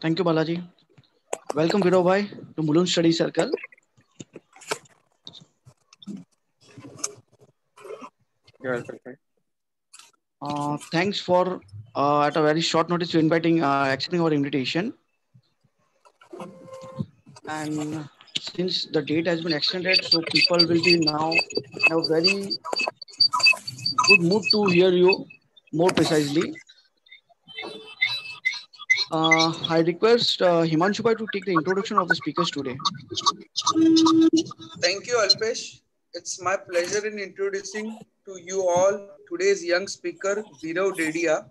Thank you, Balaji. Welcome, Viro Bhai, to Mulund Study Circle. You're welcome, sir. Thanks for at a very short notice to accepting our invitation. And since the date has been extended, so people will be now in a very good mood to hear you more precisely. I request Himanshu Bhai to take the introduction of the speakers today. Thank you, Alpesh. It's my pleasure in introducing to you all today's young speaker, Virav Dedia.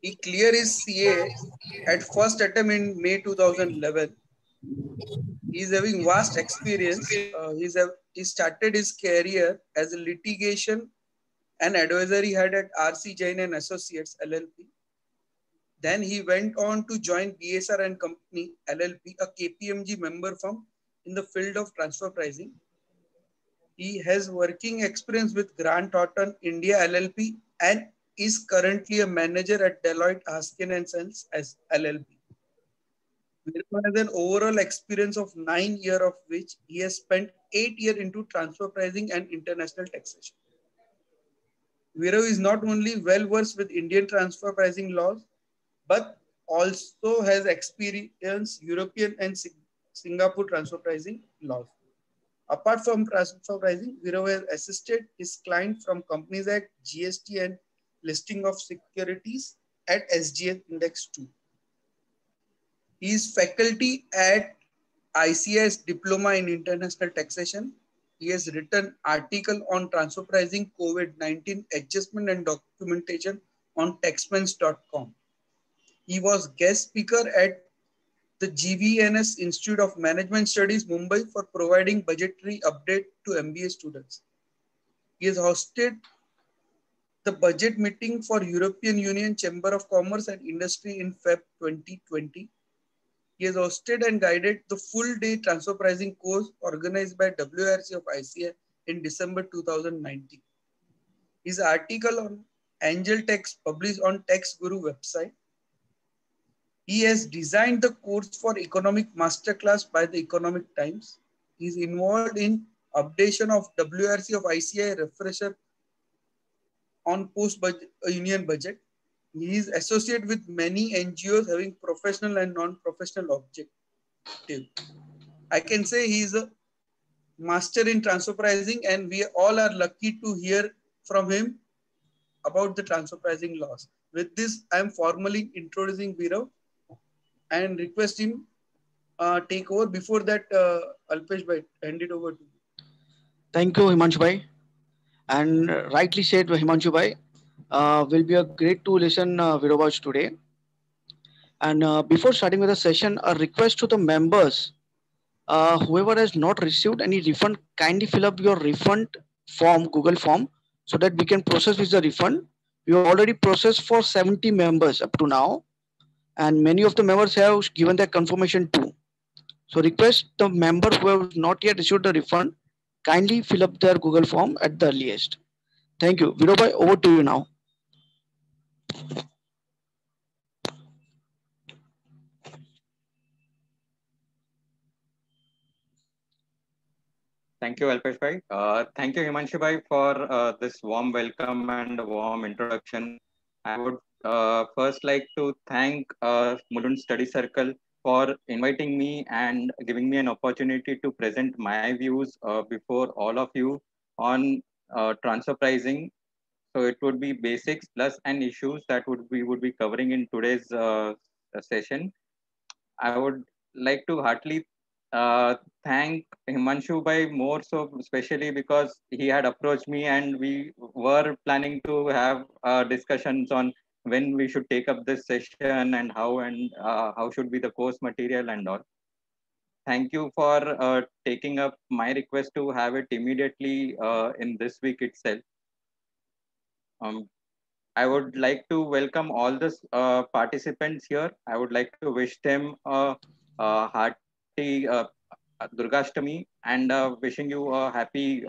He cleared his CA at first attempt in May 2011. He's having vast experience. He started his career as a litigation and advisory head at RC Jain and Associates LLP. Then he went on to join BSR and Company LLP, a KPMG member firm in the field of transfer pricing. He has working experience with Grant Thornton India LLP and is currently a manager at Deloitte Haskins and Sons as LLP. Virav has an overall experience of 9 years, of which he has spent 8 years into transfer pricing and international taxation. Virav is not only well versed with Indian transfer pricing laws, but also has experience European and Singapore transfer pricing laws. Apart from transfer pricing, Virav has assisted his client from Companies Act, GST, and listing of securities at SGX Index 2. He is faculty at ICS Diploma in International Taxation. He has written article on transfer pricing, COVID-19 adjustment and documentation on taxmans.com. He was guest speaker at the GVNS Institute of Management Studies, Mumbai, for providing budgetary update to MBA students. He has hosted the budget meeting for European Union Chamber of Commerce and Industry in Feb 2020. He has hosted and guided the full-day transfer pricing course organized by WRC of ICA in December 2019. His article on Angel Tax published on Tax Guru website. He has designed the course for Economic Masterclass by the Economic Times. He is involved in updation of WRC of ICI refresher on post-union budget. He is associated with many NGOs having professional and non-professional objective. I can say he is a master in transfer pricing, and we all are lucky to hear from him about the transfer pricing laws. With this, I am formally introducing Virav and request him take over. Before that, Alpesh, hand it over to you. Thank you, Himanshu bhai. And rightly said, Himanshu bhai. Will be a great to listen Virobaj today. And before starting with the session, a request to the members. Whoever has not received any refund, kindly fill up your refund form, Google form, so that we can process with the refund. We have already processed for 70 members up to now, and many of the members have given their confirmation too. So request the member who have not yet received the refund, kindly fill up their Google form at the earliest. Thank you. Virobai, over to you now. Thank you, Alpesh bhai. Thank you, Himanshu bhai, for this warm welcome and a warm introduction. I would first like to thank Mulund Study Circle for inviting me and giving me an opportunity to present my views before all of you on transfer pricing. So it would be basics plus and issues that would be covering in today's session. I would like to heartily thank Himanshu Bhai more so, especially because he had approached me and we were planning to have discussions on when we should take up this session and how should be the course material and all. Thank you for taking up my request to have it immediately in this week itself. Um, I would like to welcome all the participants here. I would like to wish them a hearty Durgashtami and wishing you a happy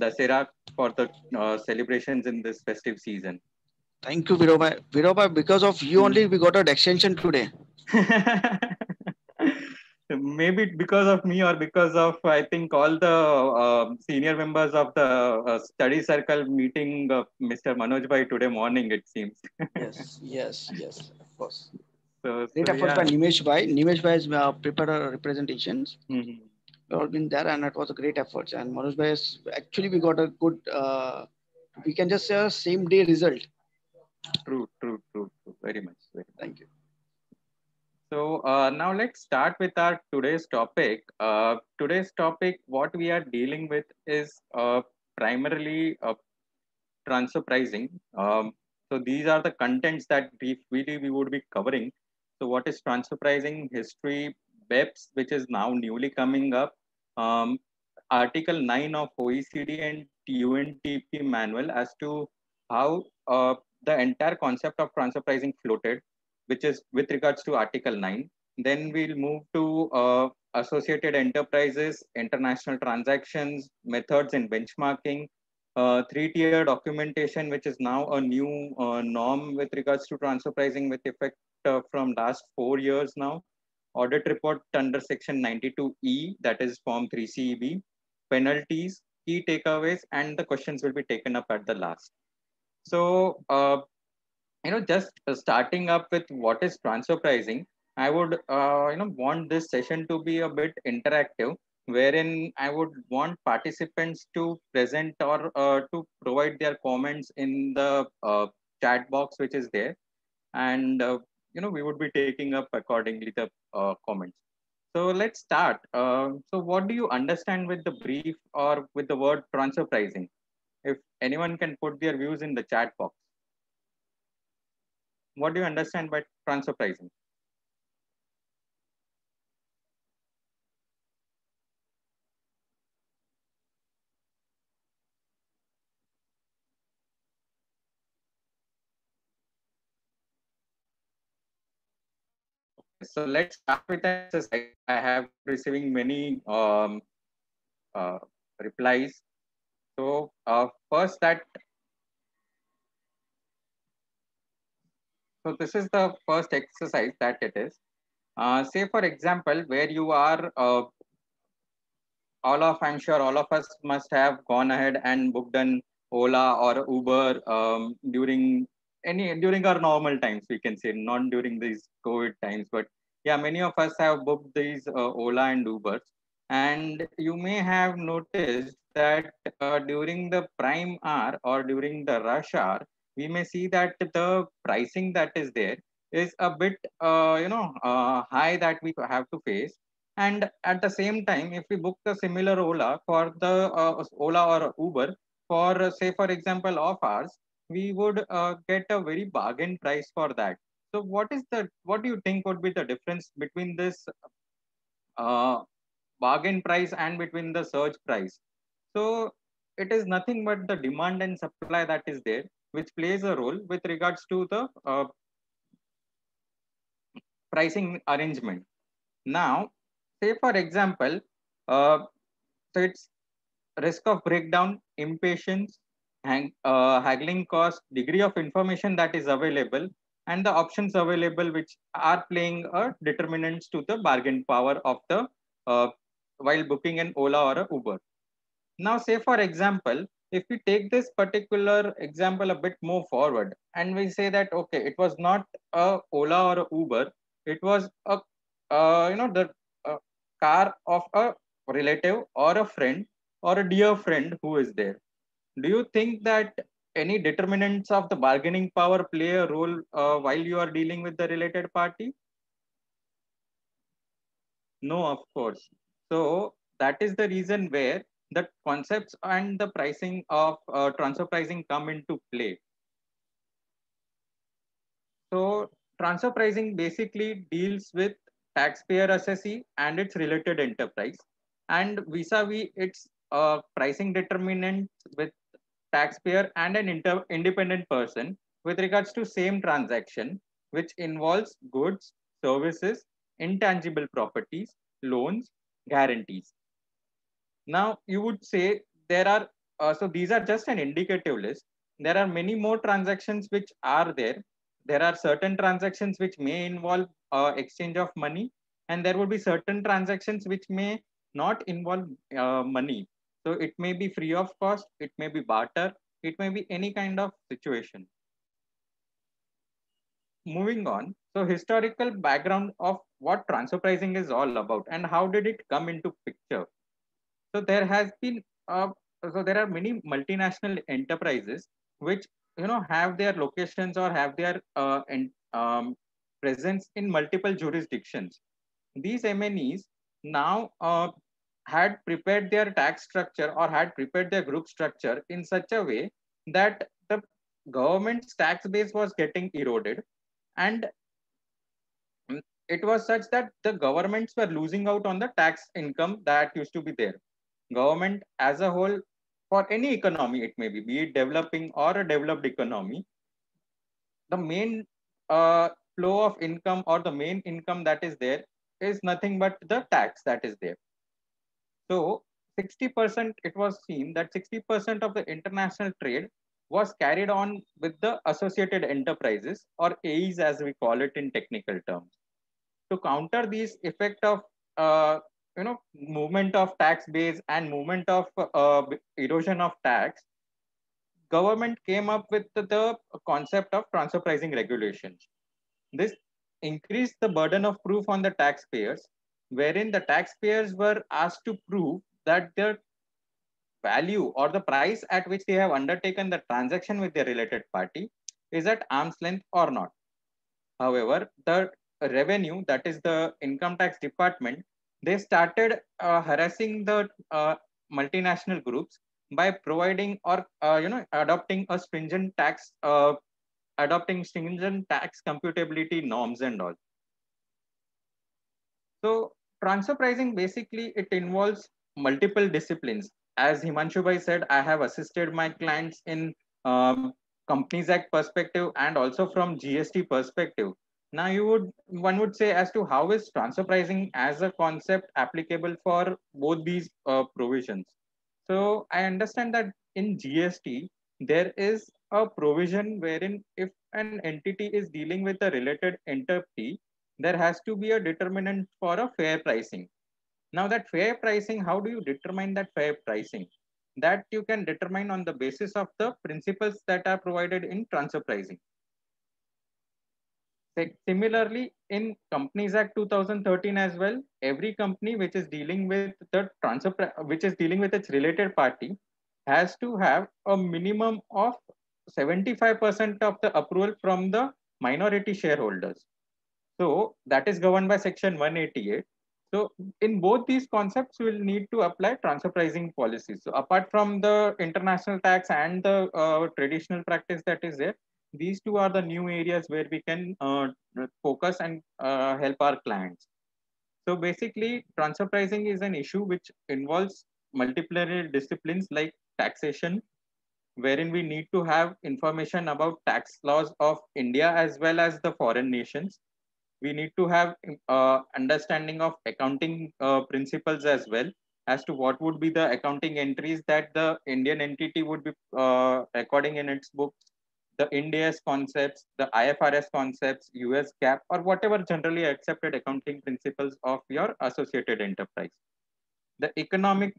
Dasera for the celebrations in this festive season. Thank you, Virobai. Virobai, because of you only we got an extension today. Maybe because of me or because of I think all the senior members of the study circle meeting Mr. Manoj Bhai today morning it seems. Yes, yes, yes, of course. Great So efforts by yeah. Nimesh Bhai. Nimesh Bhai has prepared a representations. Mhm. We all been there, and it was a great efforts. And Manoj Bhai has actually we got a good. We can just say a same day result. True. Very much. Very much. Thank you. So now let's start with our today's topic. Today's topic, what we are dealing with is primarily transfer pricing. So these are the contents that we would be covering. So what is transfer pricing, history, BEPS, which is now newly coming up, um, Article 9 of OECD and UNTP manual as to how the entire concept of transfer pricing floated, which is with regards to Article 9. Then we'll move to associated enterprises, international transactions, methods in benchmarking, three-tier documentation, which is now a new norm with regards to transfer pricing with effect from last 4 years now. Audit report under section 92E, that is form 3CEB, penalties, key takeaways, and the questions will be taken up at the last. So, just starting up with what is transfer pricing, I would, want this session to be a bit interactive, wherein I would want participants to present or to provide their comments in the chat box which is there, and we would be taking up accordingly the comments. So let's start. So what do you understand with the brief or with the word transfer pricing? If anyone can put their views in the chat box. What do you understand by transfer pricing? So let's start with an exercise. I have receiving many uh, replies. So first that, so this is the first exercise that it is. Say for example, where you are, I'm sure all of us must have gone ahead and booked an Ola or Uber during our normal times, we can say, not during these COVID times, but yeah, many of us have booked these Ola and Ubers. And you may have noticed that during the prime hour or during the rush hour, we may see that the pricing that is there is a bit, high that we have to face. And at the same time, if we book the similar Ola for the Ola or Uber for say for example of ours, we would get a very bargain price for that. So what do you think would be the difference between this uh, bargain price and between the surge price? So it is nothing but the demand and supply that is there, which plays a role with regards to the pricing arrangement. Now, say for example, uh, so it's risk of breakdown, impatience, haggling cost, degree of information that is available, and the options available which are playing a determinants to the bargain power of the uh, while booking an Ola or a Uber. Now, say for example, if we take this particular example a bit more forward, and we say that okay, it was not a Ola or a Uber, it was a the car of a relative or a friend or a dear friend who is there. Do you think that any determinants of the bargaining power play a role while you are dealing with the related party? No, of course. So that is the reason where the concepts and the pricing of transfer pricing come into play. So transfer pricing basically deals with taxpayer assessee and its related enterprise, and vis-a-vis its pricing determinant with taxpayer and an independent person with regards to same transaction, which involves goods, services, intangible properties, loans, guarantees. Now, you would say there are, so these are just an indicative list. There are many more transactions which are there. There are certain transactions which may involve exchange of money, and there would be certain transactions which may not involve money. So it may be free of cost, it may be barter, it may be any kind of situation. Moving on, so historical background of what transfer pricing is all about and how did it come into picture. So there has been so there are many multinational enterprises which have their locations or have their presence in multiple jurisdictions. These MNEs now had prepared their tax structure or had prepared their group structure in such a way that the government's tax base was getting eroded, and it was such that the governments were losing out on the tax income that used to be there. Government as a whole, for any economy, it may be it developing or a developed economy, the main flow of income or the main income that is there is nothing but the tax that is there. So 60%, it was seen that 60% of the international trade was carried on with the associated enterprises or AEs as we call it in technical terms. To counter these effect of movement of tax base and movement of erosion of tax, government came up with the concept of transfer pricing regulations. This increased the burden of proof on the taxpayers, wherein the taxpayers were asked to prove that their value or the price at which they have undertaken the transaction with their related party is at arm's length or not. However, the revenue, that is the income tax department, they started harassing the multinational groups by providing or adopting a stringent tax, adopting stringent tax computability norms and all. So transfer pricing basically it involves multiple disciplines. As Himanshu Bhai said, I have assisted my clients in Companies Act perspective and also from GST perspective. Now one would say as to how is transfer pricing as a concept applicable for both these provisions. So I understand that in GST there is a provision wherein if an entity is dealing with a related entity, there has to be a determinant for a fair pricing. Now that fair pricing, how do you determine that fair pricing? That you can determine on the basis of the principles that are provided in transfer pricing. Similarly, in Companies Act 2013 as well, every company which is dealing with the which is dealing with its related party has to have a minimum of 75% of the approval from the minority shareholders. So that is governed by Section 188. So in both these concepts, we'll need to apply transfer pricing policies. So apart from the international tax and the traditional practice that is there, these two are the new areas where we can focus and help our clients. So basically, transfer pricing is an issue which involves multiple disciplines like taxation, wherein we need to have information about tax laws of India as well as the foreign nations. We need to have understanding of accounting principles as well, as to what would be the accounting entries that the Indian entity would be recording in its books, the Ind AS concepts, the IFRS concepts, US GAAP, or whatever generally accepted accounting principles of your associated enterprise. The economic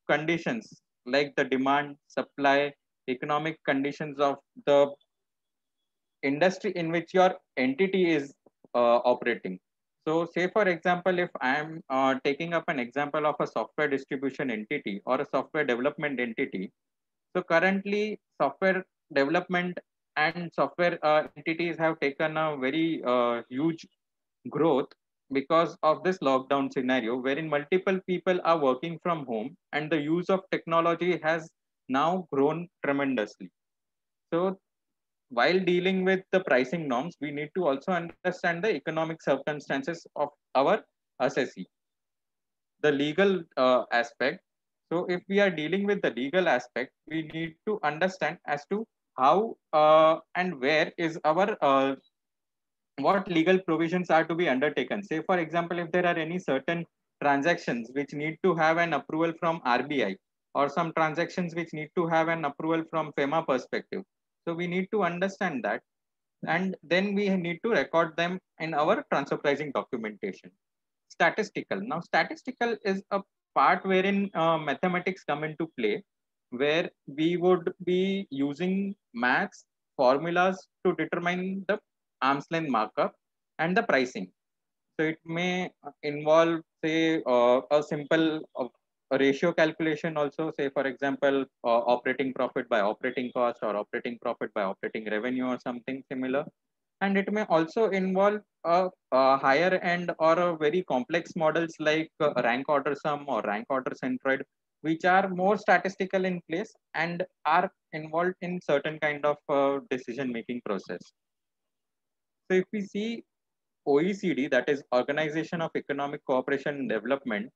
conditions like the demand, supply, economic conditions of the industry in which your entity is operating. So, say for example, if I am taking up an example of a software distribution entity or a software development entity, so currently software development and software entities have taken a very huge growth because of this lockdown scenario, wherein multiple people are working from home and the use of technology has now grown tremendously. So while dealing with the pricing norms, we need to also understand the economic circumstances of our assessee, the legal aspect. So, if we are dealing with the legal aspect, we need to understand as to how and where is our what legal provisions are to be undertaken. Say, for example, if there are any certain transactions which need to have an approval from RBI, or some transactions which need to have an approval from FEMA perspective. So, we need to understand that, and then we need to record them in our transfer pricing documentation. Statistical. Now, statistical is a part wherein mathematics come into play, where we would be using maths formulas to determine the arm's length markup and the pricing. So it may involve, say, a simple a ratio calculation also, say, for example, operating profit by operating cost or operating profit by operating revenue or something similar. And it may also involve a higher end or a very complex models like rank order sum or rank order centroid, which are more statistical in place and are involved in certain kind of decision making process. So if we see OECD, that is Organization of Economic Cooperation and Development,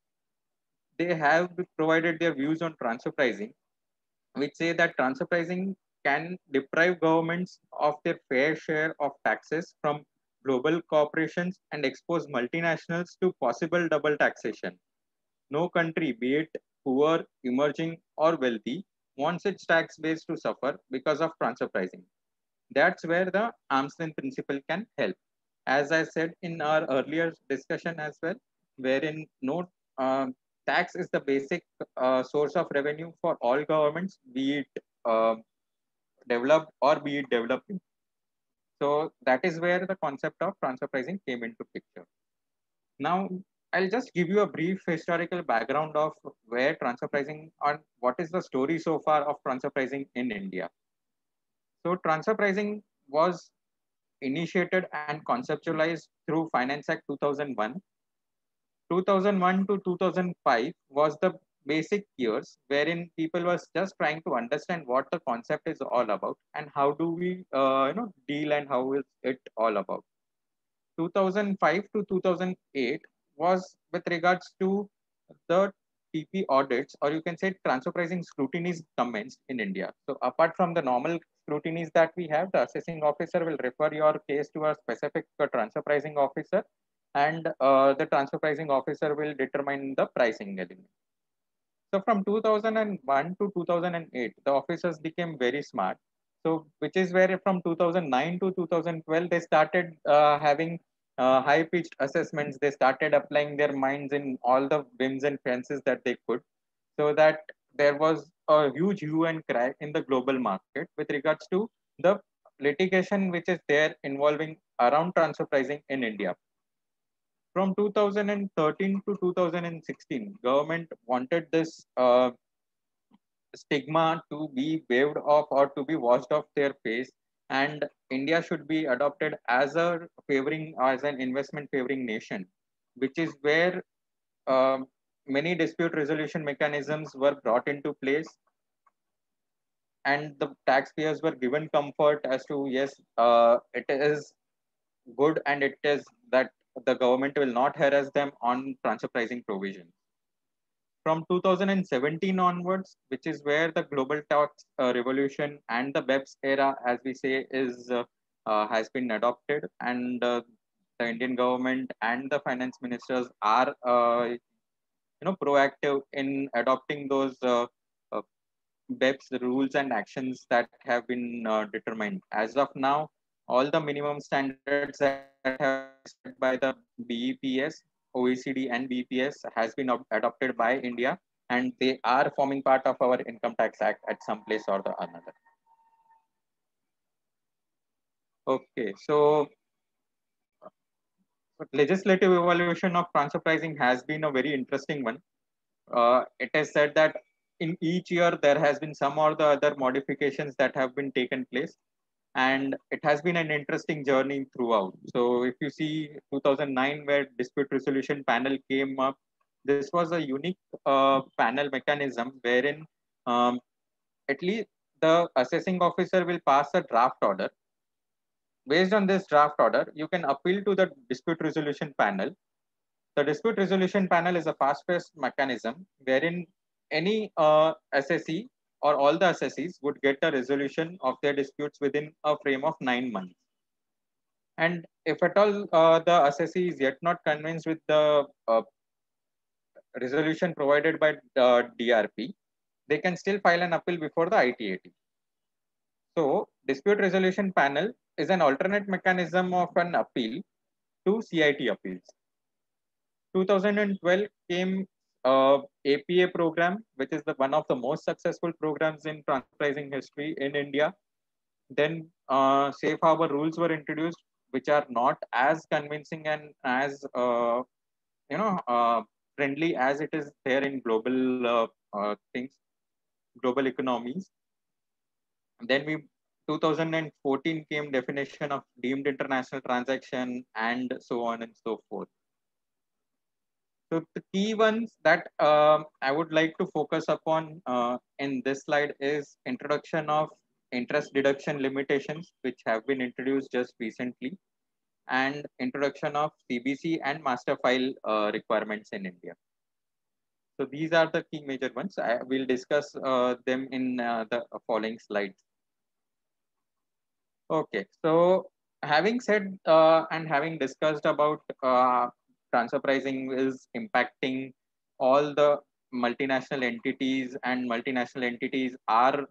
they have provided their views on transfer pricing, which say that transfer pricing can deprive governments of their fair share of taxes from global corporations and expose multinationals to possible double taxation. No country, be it poor, emerging, or wealthy, wants its tax base to suffer because of transfer pricing. That's where the arm's length principle can help. As I said in our earlier discussion as well, wherein no tax is the basic source of revenue for all governments, be it developed or be it developing. So that is where the concept of transfer pricing came into picture. Now, I'll just give you a brief historical background of where transfer pricing and what is the story so far of transfer pricing in India. So transfer pricing was initiated and conceptualized through Finance Act 2001. 2001 to 2005 was the basic years wherein people was just trying to understand what the concept is all about and how do we deal and how is it all about. 2005 to 2008 was with regards to the TP audits, or you can say transfer pricing scrutinies commenced in India. So apart from the normal scrutinies that we have, the assessing officer will refer your case to a specific transfer pricing officer, and the transfer pricing officer will determine the pricing element. So from 2001 to 2008, the officers became very smart. So which is where from 2009 to 2012, they started having high-pitched assessments. They started applying their minds in all the whims and fancies that they could, so that there was a huge hue and cry in the global market with regards to the litigation which is there involving around transfer pricing in India. From 2013 to 2016, government wanted this stigma to be waved off or to be washed off their face, and India should be adopted as a favoring as an investment favoring nation, which is where many dispute resolution mechanisms were brought into place, and the taxpayers were given comfort as to yes, it is good and it is that the government will not harass them on transfer pricing provisions. From 2017 onwards, which is where the global tax revolution and the BEPS era, as we say, is has been adopted, and the Indian government and the finance ministers are proactive in adopting those uh, BEPS rules and actions that have been determined. As of now, all the minimum standards that have been set by the BEPS, OECD, and BPS has been adopted by India, and they are forming part of our Income Tax Act at some place or the another. Okay, so legislative evaluation of transfer pricing has been a very interesting one. It is said that in each year there has been some or the other modifications that have been taken place, and it has been an interesting journey throughout. So if you see 2009, where dispute resolution panel came up, this was a unique panel mechanism wherein um, at least the assessing officer will pass a draft order. Based on this draft order, you can appeal to the dispute resolution panel. The dispute resolution panel is a fast-paced mechanism wherein any assessee or all the assessees would get a resolution of their disputes within a frame of 9 months. And if at all the assessee is yet not convinced with the resolution provided by DRP, they can still file an appeal before the ITAT. So, dispute resolution panel is an alternate mechanism of an appeal to CIT appeals. 2012 came APA program, which is one of the most successful programs in transfer pricing history in India. Then safe harbor rules were introduced, which are not as convincing and as friendly as it is there in global things, global economies. Then 2014 came definition of deemed international transaction and so on and so forth. So the key ones that I would like to focus upon in this slide is introduction of interest deduction limitations, which have been introduced just recently, and introduction of CBC and master file requirements in India. So these are the key major ones. I will discuss them in the following slides. Okay, so having said and having discussed about transfer pricing is impacting all the multinational entities, and multinational entities are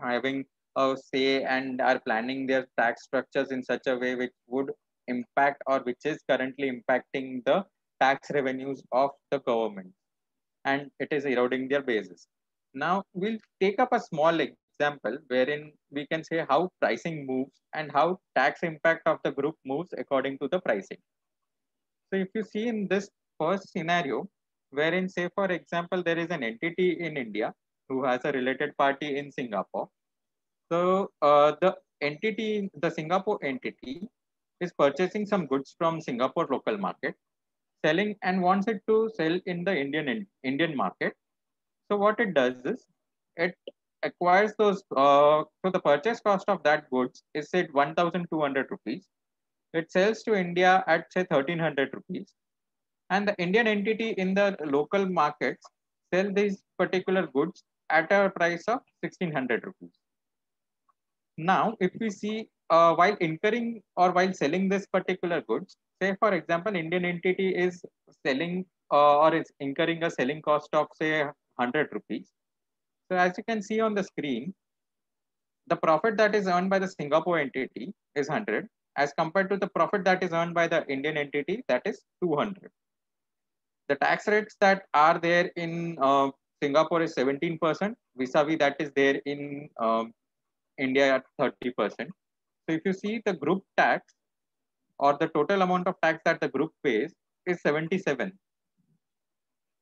having a say and are planning their tax structures in such a way which would impact or which is currently impacting the tax revenues of the government, and it is eroding their basis. Now we'll take up a small example wherein we can say how pricing moves and how tax impact of the group moves according to the pricing. So if you see in this first scenario, wherein say for example, there is an entity in India who has a related party in Singapore. So the Singapore entity is purchasing some goods from Singapore local market, selling and wants it to sell in the Indian market. So what it does is it acquires those. So the purchase cost of that goods is say 1,200 rupees. It sells to India at say 1,300 rupees, and the Indian entity in the local markets sell these particular goods at a price of 1,600 rupees. Now, if we see while incurring or while selling this particular goods, say for example, Indian entity is selling or is incurring a selling cost of say 100 rupees. So as you can see on the screen, the profit that is earned by the Singapore entity is 100 as compared to the profit that is earned by the Indian entity, that is 200. The tax rates that are there in Singapore is 17%, vis-a-vis that is there in India at 30%. So if you see the group tax or the total amount of tax that the group pays is 77.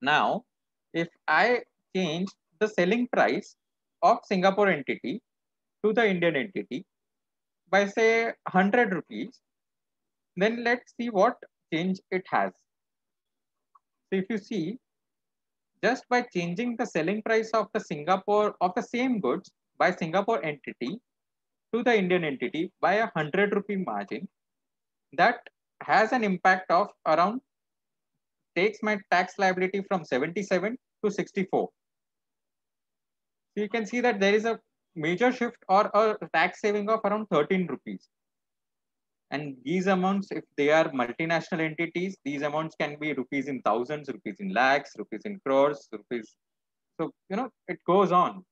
Now, if I change the selling price of Singapore entity to the Indian entity by say 100 rupees, then let's see what change it has. So if you see, just by changing the selling price of the Singapore of the same goods by Singapore entity to the Indian entity by a 100 rupee margin, that has an impact of around, takes my tax liability from 77 to 64. So you can see that there is a major shift or a tax saving of around 13 rupees. And these amounts, if they are multinational entities, these amounts can be rupees in thousands, rupees in lakhs, rupees in crores, rupees. So, it goes on.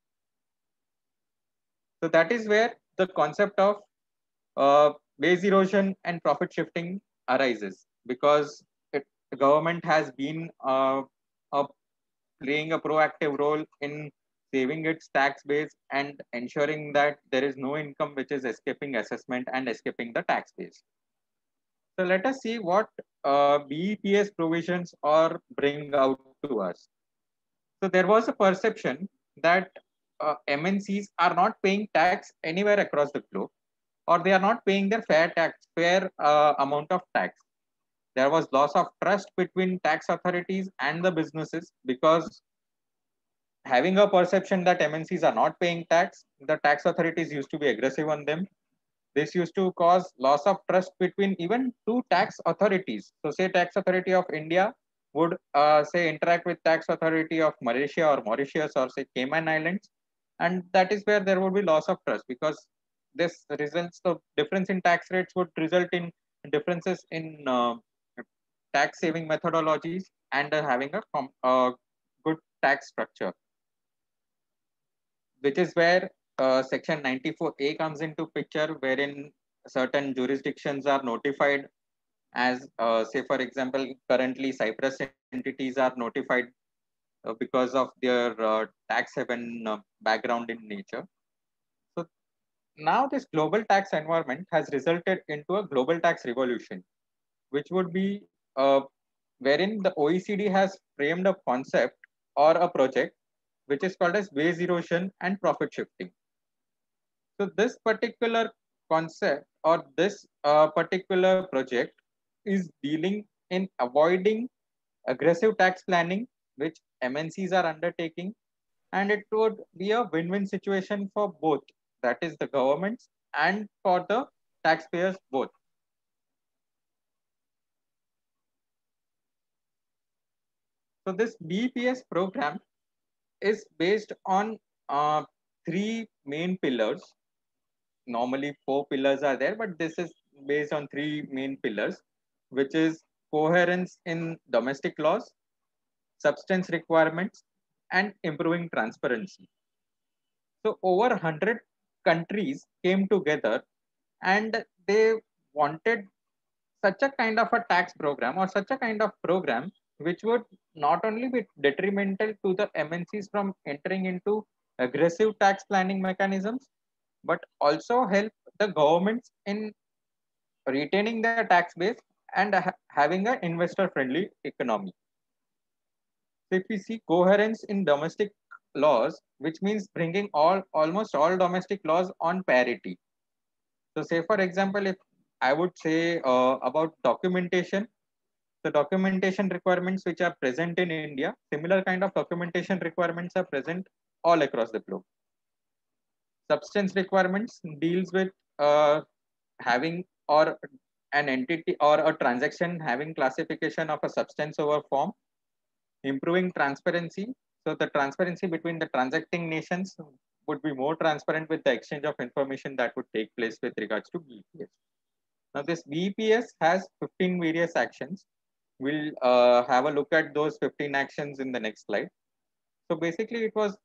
So that is where the concept of base erosion and profit shifting arises, because the government has been uh, playing a proactive role in saving its tax base and ensuring that there is no income which is escaping assessment and escaping the tax base. So let us see what BEPS provisions or bring out to us. So there was a perception that MNCs are not paying tax anywhere across the globe, or they are not paying their fair amount of tax. There was loss of trust between tax authorities and the businesses, because having a perception that MNCs are not paying tax, the tax authorities used to be aggressive on them. This used to cause loss of trust between even two tax authorities. So, say tax authority of India would say interact with tax authority of Malaysia or Mauritius or say Cayman Islands, and that is where there would be loss of trust, because this results, the difference in tax rates would result in differences in tax saving methodologies and having a good tax structure, which is where section 94A comes into picture, wherein certain jurisdictions are notified as, say, for example, currently Cyprus entities are notified because of their tax haven background in nature. So now this global tax environment has resulted into a global tax revolution, which would be wherein the OECD has framed a concept or a project which is called as base erosion and profit shifting. So this particular concept or this particular project is dealing in avoiding aggressive tax planning, which MNCs are undertaking, and it would be a win-win situation for both, that is the governments and for the taxpayers both. So this BPS program is based on three main pillars. Normally 4 pillars are there, but this is based on 3 main pillars, which is coherence in domestic laws, substance requirements, and improving transparency. So over 100 countries came together and they wanted such a kind of a tax program or such a kind of program which would not only be detrimental to the MNCs from entering into aggressive tax planning mechanisms, but also help the governments in retaining their tax base and having an investor friendly economy. So if we see coherence in domestic laws, which means bringing almost all domestic laws on parity. So say for example, if I would say about documentation, the documentation requirements which are present in India, similar kind of documentation requirements are present all across the globe. Substance requirements deals with having or an entity or a transaction having classification of a substance over form, improving transparency. So the transparency between the transacting nations would be more transparent with the exchange of information that would take place with regards to BPS. Now this BPS has 15 various actions. We'll have a look at those 15 actions in the next slide. So basically it was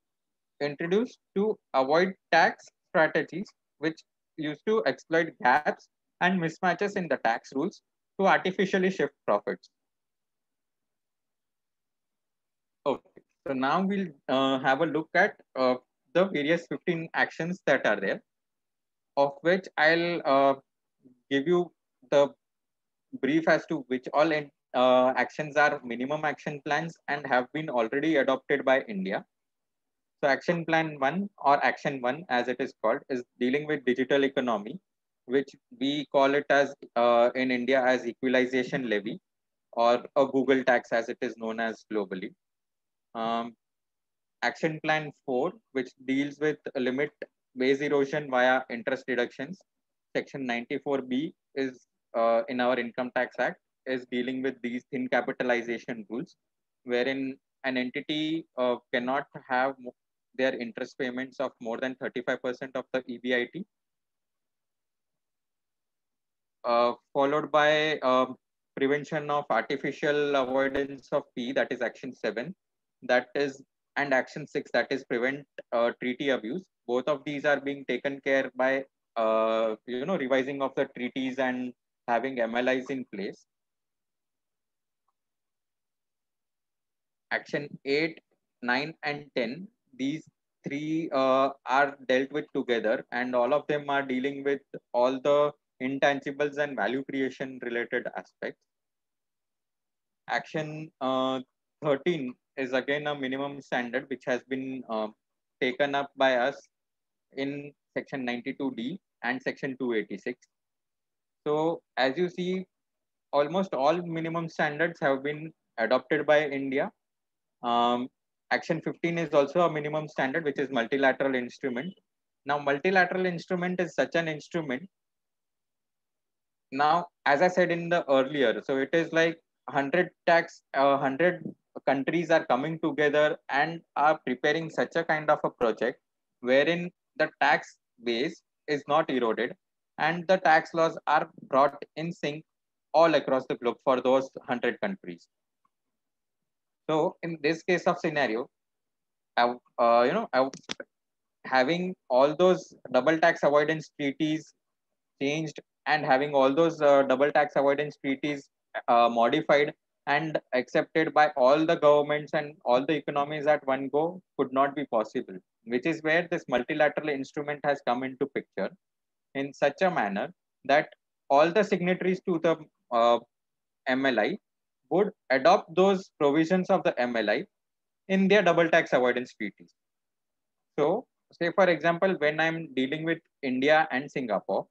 introduced to avoid tax strategies which used to exploit gaps and mismatches in the tax rules to artificially shift profits. Okay, so now we'll have a look at the various 15 actions that are there, of which I'll give you the brief as to which all actions are minimum action plans and have been already adopted by India. So action plan 1 or action 1 as it is called is dealing with digital economy, which we call it as in India as equalization levy. or a Google tax as it is known as globally. Action Plan 4, which deals with limit base erosion via interest deductions. Section 94B is in our Income Tax Act is dealing with these thin capitalization rules, wherein an entity cannot have their interest payments of more than 35% of the EBIT, followed by prevention of artificial avoidance of P, that is Action 7, that is, and Action 6, that is prevent treaty abuse. Both of these are being taken care by revising of the treaties and having MLIs in place. Action 8, 9, and 10, these three are dealt with together, and all of them are dealing with all the intangibles and value creation related aspects. Action 13 is again a minimum standard which has been taken up by us in section 92D and section 286. So as you see, almost all minimum standards have been adopted by India. Action 15 is also a minimum standard, which is multilateral instrument. Now, multilateral instrument is such an instrument. Now, as I said in the earlier, so it is like 100 countries are coming together and are preparing such a kind of a project wherein the tax base is not eroded and the tax laws are brought in sync all across the globe for those 100 countries. So in this case of scenario, having all those double tax avoidance treaties changed and having all those double tax avoidance treaties modified and accepted by all the governments and all the economies at one go could not be possible, which is where this multilateral instrument has come into picture in such a manner that all the signatories to the MLI would adopt those provisions of the MLI in their double tax avoidance treaties. So, say for example, when I'm dealing with India and Singapore,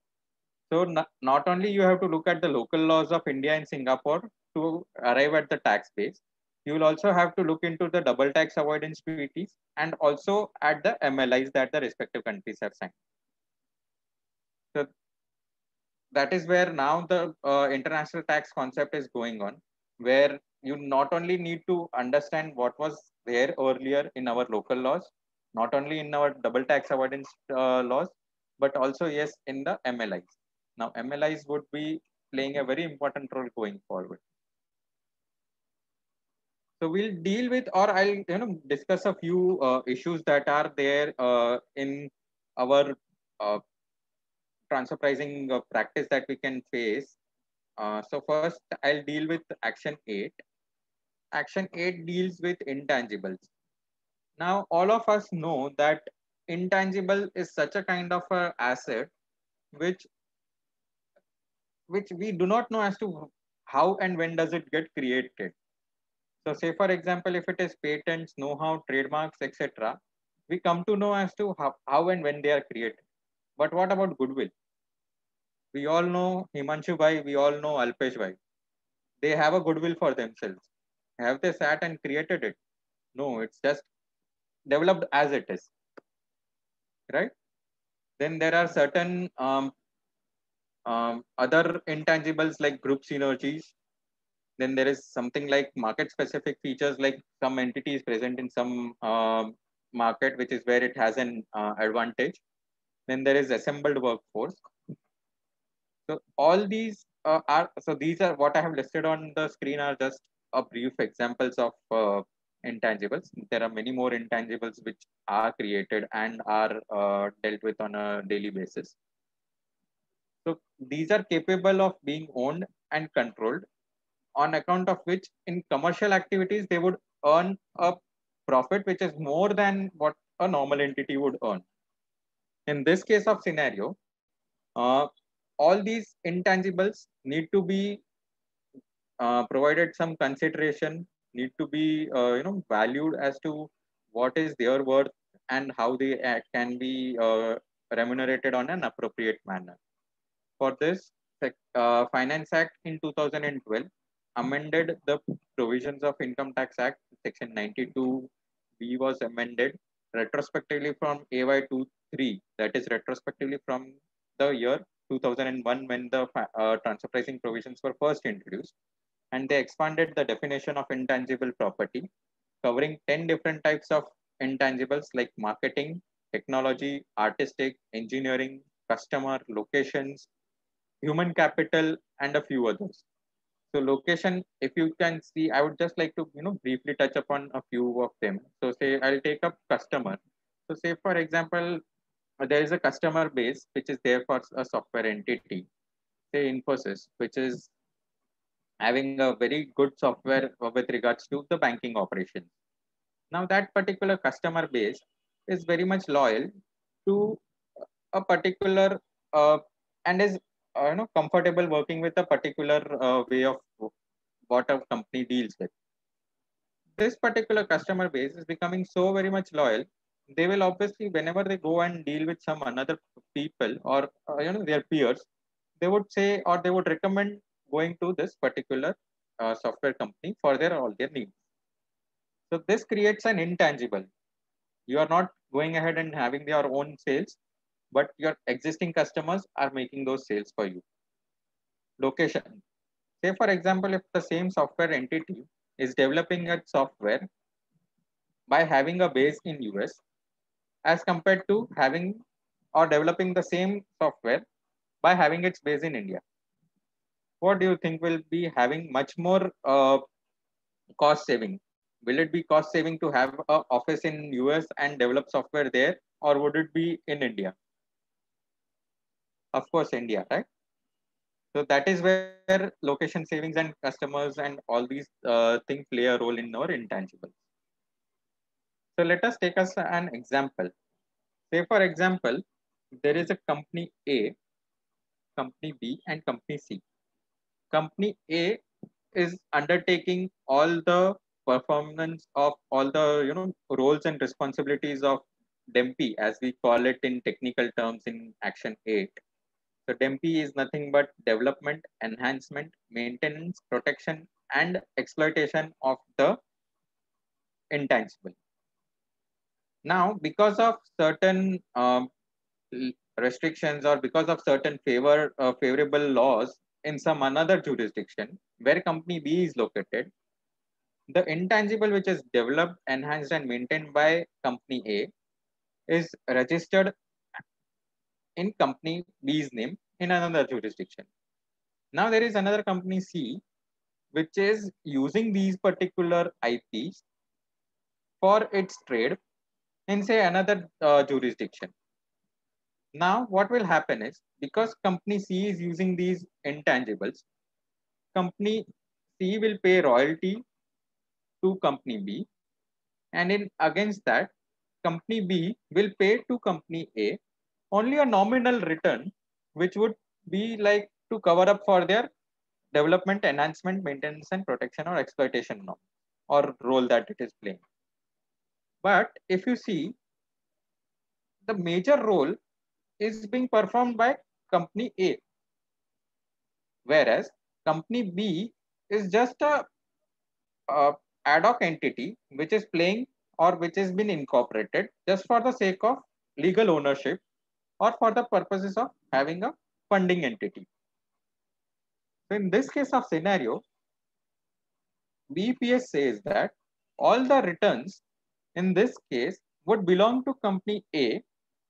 so not only you have to look at the local laws of India and Singapore to arrive at the tax base, you will also have to look into the double tax avoidance treaties and also at the MLIs that the respective countries have signed. So that is where now the international tax concept is going on, where you not only need to understand what was there earlier in our local laws, not only in our double tax avoidance laws, but also, yes, in the MLIs. Now, MLIs would be playing a very important role going forward. So we'll deal with, or I'll discuss a few issues that are there in our transfer pricing practice that we can face. So first, I'll deal with Action 8. Action 8 deals with intangibles. Now, all of us know that intangible is such a kind of a asset which we do not know as to how and when does it get created. So say for example, if it is patents, know-how, trademarks, etc., we come to know as to how and when they are created. But what about goodwill? We all know Himanshu Bhai, we all know Alpesh Bhai. They have a goodwill for themselves. Have they sat and created it? No, it's just developed as it is, right? Then there are certain other intangibles like group synergies. Then there is something like market specific features, like some entity is present in some market, which is where it has an advantage. Then there is assembled workforce. So all these these are what I have listed on the screen are just a brief examples of intangibles. There are many more intangibles which are created and are dealt with on a daily basis. So these are capable of being owned and controlled, on account of which in commercial activities they would earn a profit which is more than what a normal entity would earn. In this case of scenario, all these intangibles need to be provided some consideration, need to be valued as to what is their worth and how they can be remunerated on an appropriate manner. For this, Finance Act in 2012 amended the provisions of Income Tax Act, Section 92B was amended retrospectively from AY23, that is retrospectively from the year 2001 when the transfer pricing provisions were first introduced, and they expanded the definition of intangible property, covering 10 different types of intangibles like marketing, technology, artistic, engineering, customer, locations, human capital, and a few others. So location, if you can see, I would just like to briefly touch upon a few of them. So say I'll take up customer. So say for example, there is a customer base which is there for a software entity, say Infosys, which is having a very good software with regards to the banking operations. Now that particular customer base is very much loyal to a particular and is comfortable working with a particular way of what a company deals with. This particular customer base is becoming so very much loyal. They will obviously, whenever they go and deal with some another people or their peers, they would say or they would recommend going to this particular software company for their all their needs. So this creates an intangible. You are not going ahead and having your own sales, but your existing customers are making those sales for you. Location. Say for example, if the same software entity is developing its software by having a base in US as compared to having or developing the same software by having its base in India. What do you think will be having much more cost saving? Will it be cost saving to have an office in US and develop software there, or would it be in India? Of course, India, right? So that is where location savings and customers and all these things play a role in our intangibles. So let us take us an example. Say for example, there is a company A, company B, and company C. Company A is undertaking all the performance of all the roles and responsibilities of DEMPI, as we call it in technical terms in Action 8. So DEMPI is nothing but development, enhancement, maintenance, protection, and exploitation of the intangible. Now, because of certain restrictions or because of certain favorable laws in some another jurisdiction where company B is located, the intangible which is developed, enhanced, and maintained by company A is registered in company B's name in another jurisdiction. Now there is another company C which is using these particular IPs for its trade in say another jurisdiction. Now what will happen is, because company C is using these intangibles, company C will pay royalty to company B, and in against that, company B will pay to company A only a nominal return, which would be like to cover up for their development, enhancement, maintenance, and protection or exploitation norm or role that it is playing. But if you see, the major role is being performed by company A, whereas company B is just a ad hoc entity which is playing or which has been incorporated just for the sake of legal ownership or for the purposes of having a funding entity. So in this case of scenario, BPS says that all the returns in this case would belong to company A,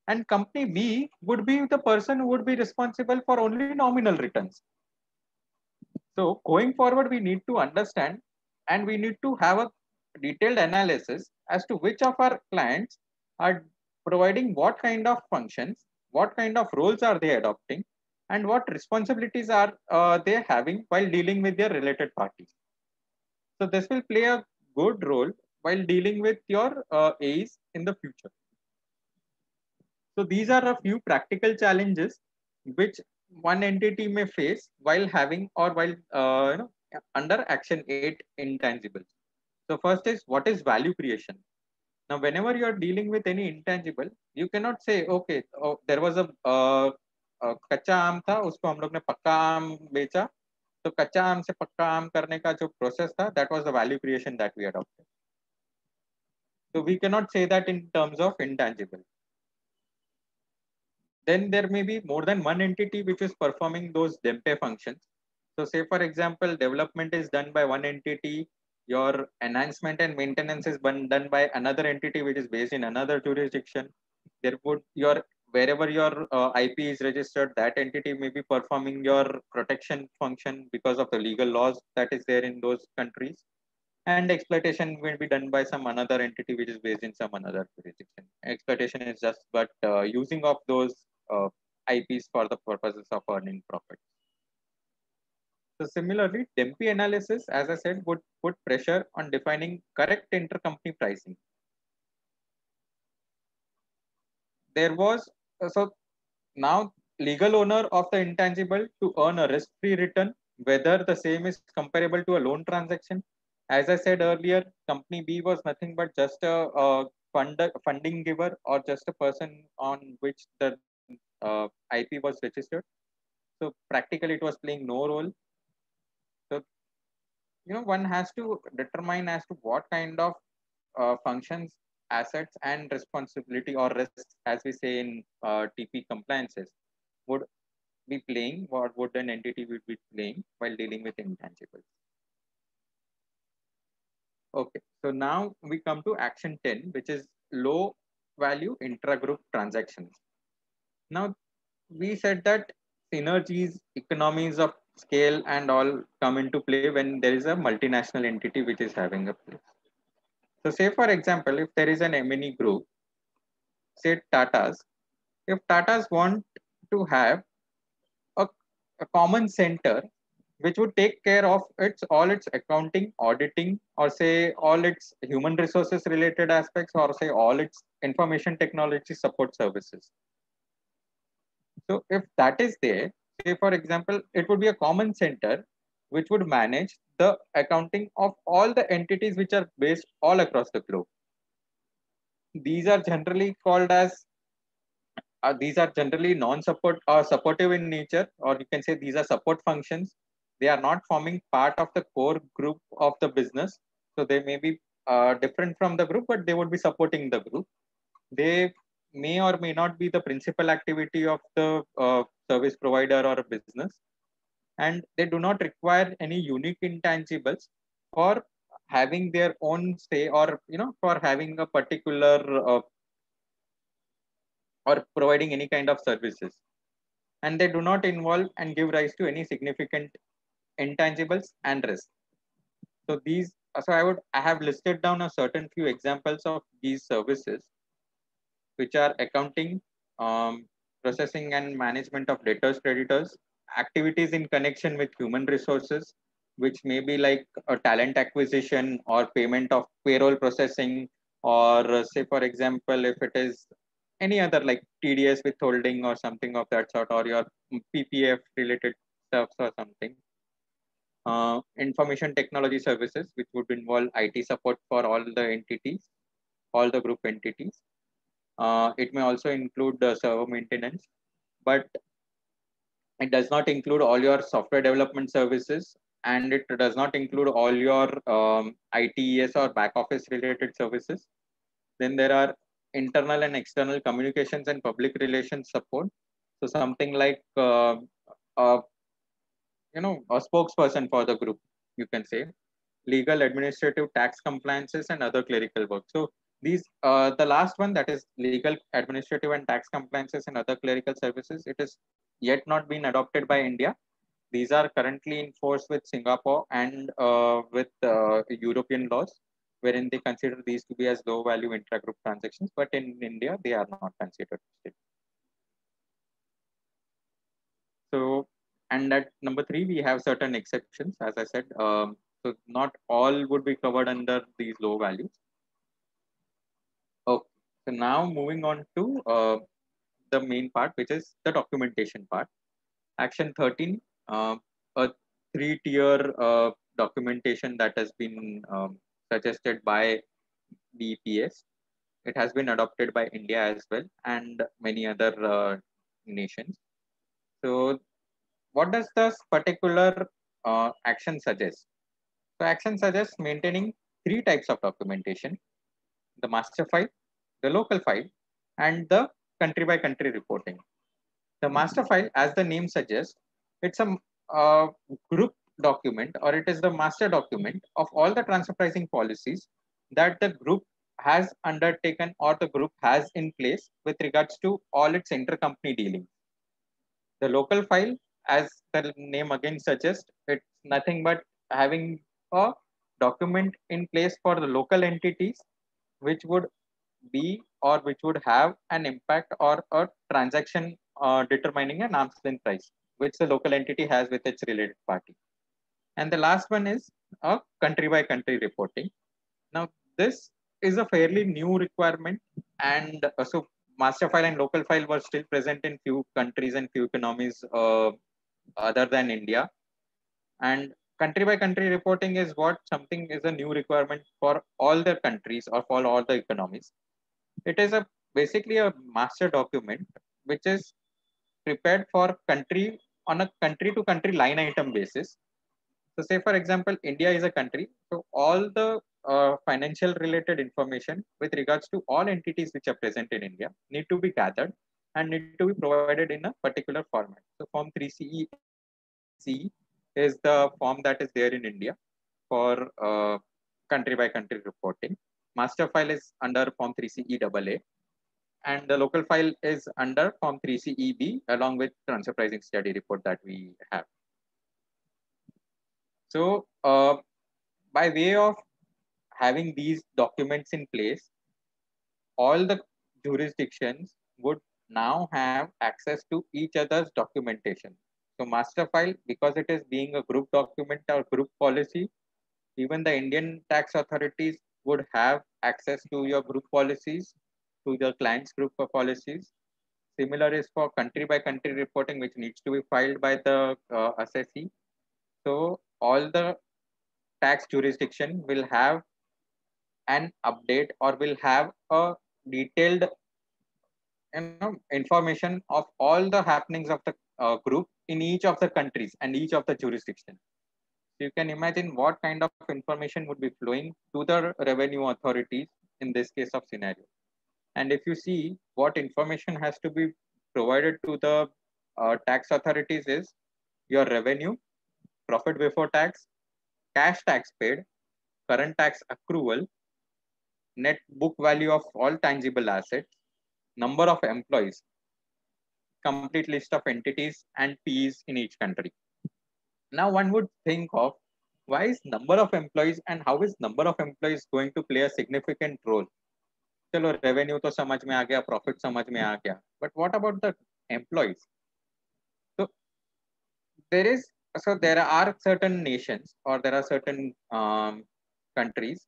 and company B would be the person who would be responsible for only nominal returns. So going forward, we need to understand and we need to have a detailed analysis as to which of our clients are providing what kind of functions, what kind of roles are they adopting, and what responsibilities are they having while dealing with their related parties. So this will play a good role while dealing with your A's in the future. So these are a few practical challenges which one entity may face while having or while under Action 8 intangibles. So first is, what is value creation? Now, whenever you are dealing with any intangible, you cannot say, okay, there was a कच्चा आम था, उसको हम लोग ने पक्का आम बेचा, तो कच्चा आम से पक्का आम करने का जो प्रोसेस था, that was the value creation that we adopted. So we cannot say that in terms of intangible. Then there may be more than one entity which is performing those DEMPE functions. So say for example, development is done by one entity, your enhancement and maintenance is done by another entity which is based in another jurisdiction. There would your wherever your IP is registered, that entity may be performing your protection function because of the legal laws that is there in those countries. And exploitation will be done by some another entity which is based in some another jurisdiction. Exploitation is just but using of those IPs for the purposes of earning profit. So similarly, DEMPI analysis, as I said, would put pressure on defining correct intercompany pricing. There was so now legal owner of the intangible to earn a risk-free return, whether the same is comparable to a loan transaction. As I said earlier, company B was nothing but just a funding giver or just a person on which the IP was registered. So practically it was playing no role. So one has to determine as to what kind of functions, assets, and responsibility or risks, as we say in TP compliances, would be playing, what would an entity would be playing while dealing with intangibles. Okay, so now we come to action 10, which is low value intra-group transactions. Now we said that synergies, economies of scale and all come into play when there is a multinational entity which is having a place. So say for example, if there is an M&E group, say Tata's, if Tata's want to have a, a common center which would take care of all its accounting, auditing, or say all its human resources related aspects, or say all its information technology support services. So if that is there, say for example, it would be a common center which would manage the accounting of all the entities which are based all across the globe. These are generally called as these are generally non-support or supportive in nature, or you can say these are support functions. They are not forming part of the core group of the business. So they may be different from the group, but they would be supporting the group. They may or may not be the principal activity of the service provider or a business. And they do not require any unique intangibles for having their own say, or for having a particular or providing any kind of services, and they do not involve and give rise to any significant intangibles and risk. So I have listed down a certain few examples of these services, which are accounting, processing and management of debtors, creditors, activities in connection with human resources, which may be like a talent acquisition or payment of payroll processing, or say for example, if it is any other like TDS withholding or something of that sort, or your PPF related stuff or something. Information technology services, which would involve IT support for all the entities, all the group entities. It may also include the server maintenance, but it does not include all your software development services, and it does not include all your ITES or back office related services. Then there are internal and external communications and public relations support. So something like a spokesperson for the group, you can say, legal, administrative, tax compliances, and other clerical work. So these the last one, that is legal, administrative, and tax compliances and other clerical services, it is yet not been adopted by India. These are currently in force with Singapore and with European laws, wherein they consider these to be as low value intra-group transactions, but in India, they are not considered. So, and at number 3, we have certain exceptions, as I said. So not all would be covered under these low values. Okay, so now moving on to the main part, which is the documentation part. Action 13, a 3-tier documentation that has been suggested by BPS. It has been adopted by India as well and many other nations. So what does this particular Action Suggest. So Action suggests maintaining three types of documentation: the master file, the local file, and the country by country reporting. The master file, as the name suggests, it's a group document, or it is the master document of all the transfer pricing policies that the group has undertaken or the group has in place with regards to all its intercompany dealings. The local file, as the name again suggests, it's nothing but having a document in place for the local entities which would be or which would have an impact or a transaction determining an arm's length price, which the local entity has with its related party. And the last one is a country by country reporting. Now, this is a fairly new requirement, and so master file and local file were still present in few countries and few economies other than India. And country by country reporting is what something is a new requirement for all the countries or for all the economies. It is a basically a master document which is prepared for country on a country to country line item basis. So say for example, India is a country. So all the financial related information with regards to all entities which are present in India need to be gathered and need to be provided in a particular format. So Form 3CE is the form that is there in India for country by country reporting. Master file is under Form 3CE AA, and the local file is under Form 3CEB along with transfer pricing study report that we have. So by way of having these documents in place, all the jurisdictions would now have access to each other's documentation. So master file, because it is being a group document or group policy, even the Indian tax authorities would have access to your group policies, to the client's group of policies. Similar is for country by country reporting, which needs to be filed by the assessee. So all the tax jurisdiction will have an update or will have a detailed information of all the happenings of the group in each of the countries and each of the jurisdictions. So you can imagine what kind of information would be flowing to the revenue authorities in this case of scenario. And if you see what information has to be provided to the tax authorities is your revenue, profit before tax, cash tax paid, current tax accrual, net book value of all tangible assets, number of employees, complete list of entities and fees in each country. Now one would think of why is number of employees and how is number of employees going to play a significant role? चलो revenue तो समझ में आ गया, profit समझ में आ गया, but what about the employees? So there are certain nations or there are certain countries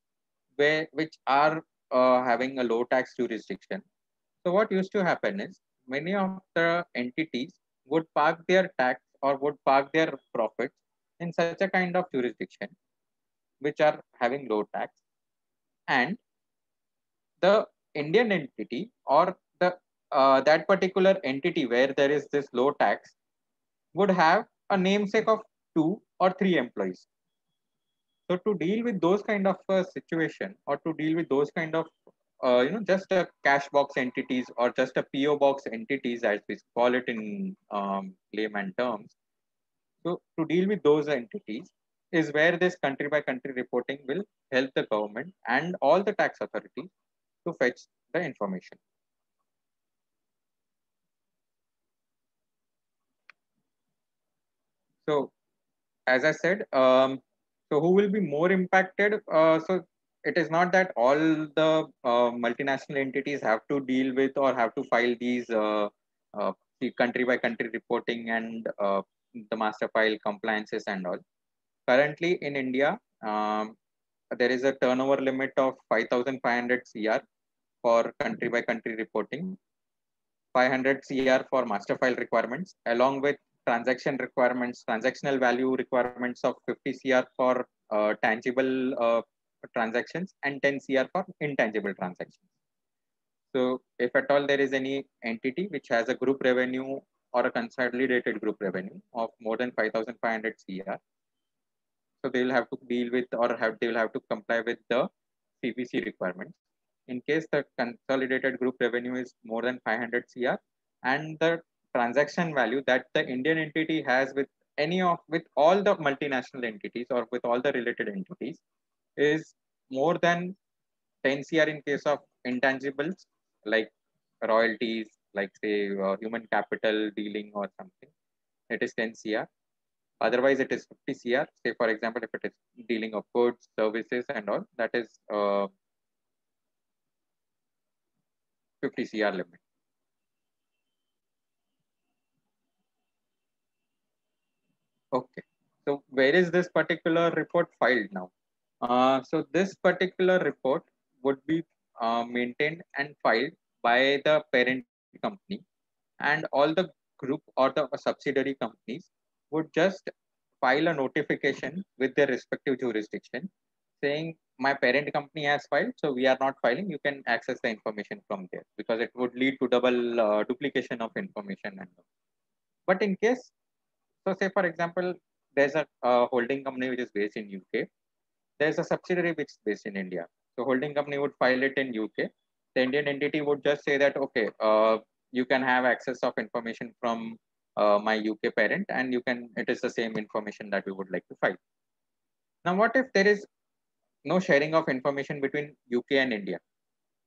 which are having a low tax jurisdiction. So what used to happen is many of the entities would park their tax or would park their profits in such a kind of jurisdiction which are having low tax, and the Indian entity or the that particular entity where there is this low tax would have a namesake of 2 or 3 employees. So to deal with those kind of situation or to deal with those kind of just a cash box entities or just a PO box entities as we call it in layman terms. So to deal with those entities is where this country by country reporting will help the government and all the tax authorities to fetch the information. So as I said, so who will be more impacted? So it is not that all the multinational entities have to deal with or have to file these the country by country reporting and the master file compliances and all. Currently in India, there is a turnover limit of 5,500 CR for country by country reporting, 500 CR for master file requirements, along with transaction requirements, transactional value requirements of 50 CR for tangible transactions and 10 CR for intangible transactions. So if at all there is any entity which has a group revenue or a consolidated group revenue of more than 5,500 CR, So they will have to deal with they will have to comply with the CBC requirements. In case the consolidated group revenue is more than 500 CR and the transaction value that the Indian entity has with with all the multinational entities or with all the related entities is more than 10 CR in case of intangibles like royalties, like say human capital dealing or something. It is 10 CR. Otherwise, it is 50 CR. Say, for example, if it is dealing of goods, services, and all, that is 50 CR limit. Okay. So, where is this particular report filed now? So, this particular report would be maintained and filed by the parent company, and all the group or the subsidiary companies would just file a notification with their respective jurisdiction saying my parent company has filed, so we are not filing. You can access the information from there because it would lead to double duplication of information. And but in case, so say for example, there's a holding company which is based in UK. There's a subsidiary which is based in India. So holding company would file it in UK. The Indian entity would just say that okay, you can have access of information from my UK parent, and you can. It is the same information that we would like to file. Now, what if there is no sharing of information between UK and India?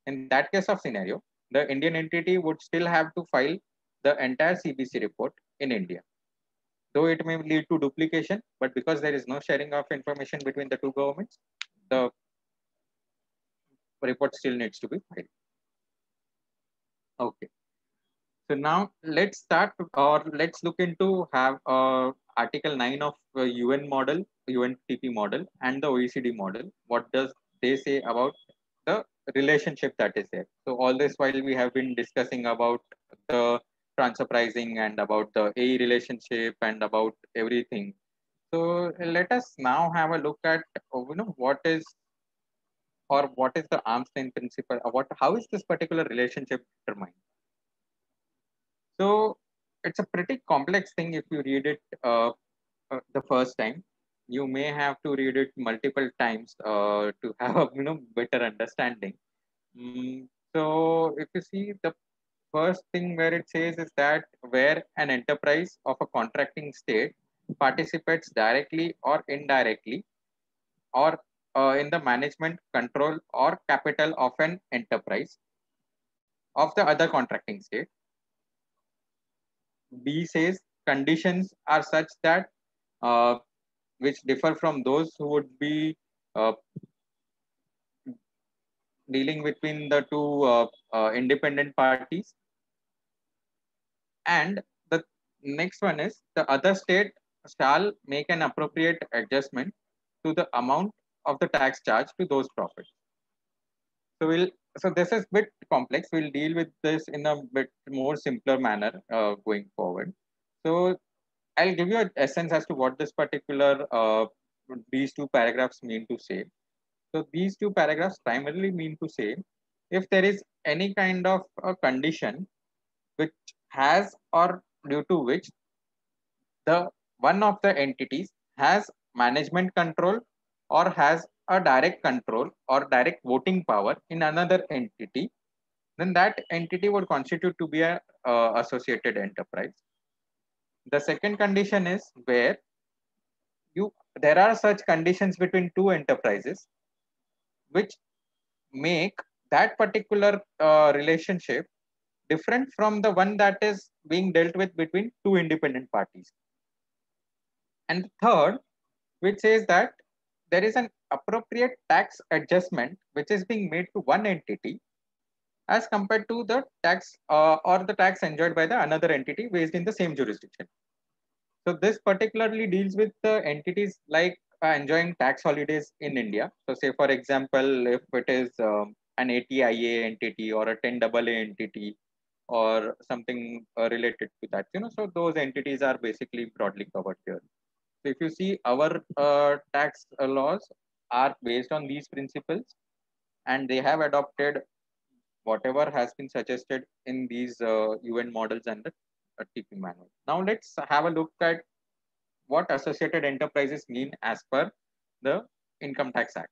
In that case of scenario, the Indian entity would still have to file the entire CBC report in India. Though it may lead to duplication, but because there is no sharing of information between the two governments, the report still needs to be filed. Okay. So now let's start or let's look into have Article 9 of UN model, UNTP model and the OECD model. What does they say about the relationship that is there? So all this while we have been discussing about the transfer pricing and about the A relationship and about everything. So let us now have a look at what is or what is the arm's length principle, what how is this particular relationship determined? So it's a pretty complex thing if you read it the first time. You may have to read it multiple times to have a better understanding. So if you see the first thing where it says is that where an enterprise of a contracting state participates directly or indirectly or in the management, control, or capital of an enterprise of the other contracting state. B says conditions are such that which differ from those who would be uh, dealing between the two independent parties. And the next one is the other state shall make an appropriate adjustment to the amount of the tax charged to those profits. So this is a bit complex. We'll deal with this in a bit more simpler manner going forward. So I'll give you an essence as to what this particular these two paragraphs mean to say. So these two paragraphs primarily mean to say if there is any kind of a condition which has or due to which the one of the entities has management control or has a direct control or direct voting power in another entity, then that entity would constitute to be a associated enterprise. The second condition is where there are such conditions between two enterprises which make that particular relationship different from the one that is being dealt with between two independent parties. And the third, which says that there is an appropriate tax adjustment which is being made to one entity as compared to the tax or the tax enjoyed by the another entity based in the same jurisdiction. So this particularly deals with the entities like enjoying tax holidays in India. So say for example, if it is an ATIA entity or a 10AA entity or something related to that, so those entities are basically broadly covered here. So if you see our tax laws are based on these principles and they have adopted whatever has been suggested in these UN models and the TP manual. Now let's have a look at what associated enterprises mean as per the Income Tax Act.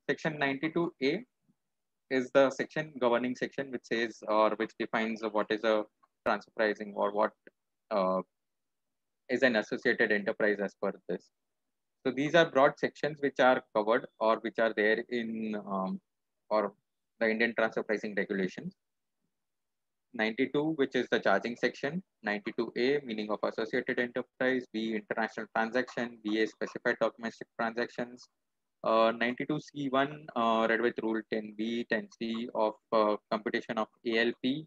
Section 92A is the section governing section which says or which defines what is a transfer pricing or what uh, is an associated enterprise as per this. So these are broad sections which are covered or which are there in or the Indian transfer pricing regulations. 92, which is the charging section. 92A, meaning of associated enterprise. B, international transaction. BA, specified domestic transactions. 92C1, read with Rule 10B, 10C of computation of ALP.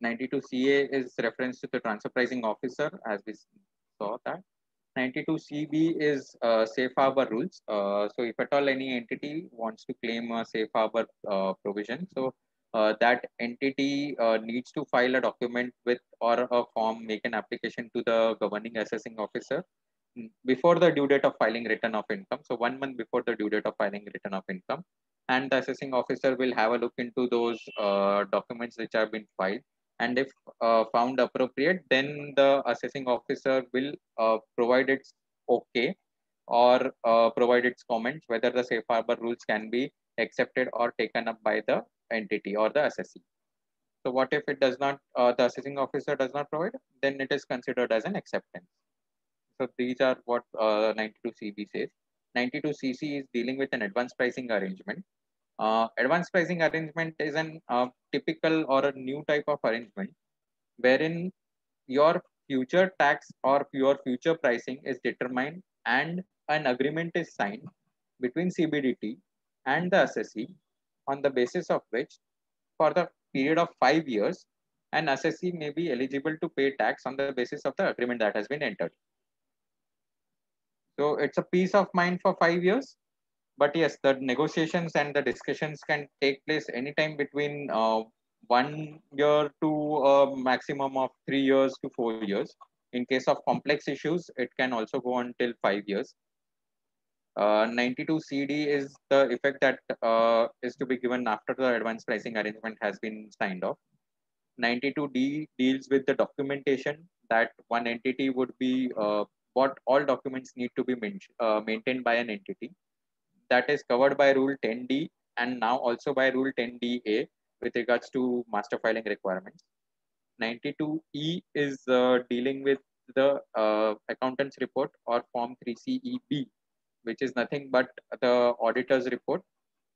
92CA is reference to the transfer pricing officer, as we saw that. 92CB is safe harbor rules. So if at all any entity wants to claim a safe harbor provision, so that entity needs to file a document with or a form, make an application to the governing assessing officer before the due date of filing return of income. So 1 month before the due date of filing return of income, and the assessing officer will have a look into those documents which have been filed, and if found appropriate, then the assessing officer will provide its okay or provide its comments whether the safe harbor rules can be accepted or taken up by the entity or the assessee. So what if it does not, the assessing officer does not provide, then it is considered as an acceptance. So these are what 92CB says. 92CC is dealing with an advanced pricing arrangement. Advanced pricing arrangement is an typical or a new type of arrangement wherein your future tax or your future pricing is determined and an agreement is signed between CBDT and the assessee, on the basis of which for the period of 5 years an assessee may be eligible to pay tax on the basis of the agreement that has been entered. So it's a peace of mind for 5 years. But yes, the negotiations and the discussions can take place anytime between 1 year to a maximum of 3 years to 4 years. In case of complex issues, it can also go until 5 years. 92CD is the effect that is to be given after the advanced pricing arrangement has been signed off. 92D deals with the documentation that one entity would be what all documents need to be maintained by an entity. That is covered by Rule 10D and now also by Rule 10DA with regards to master filing requirements. 92E is dealing with the accountant's report or Form 3CEB, which is nothing but the auditor's report.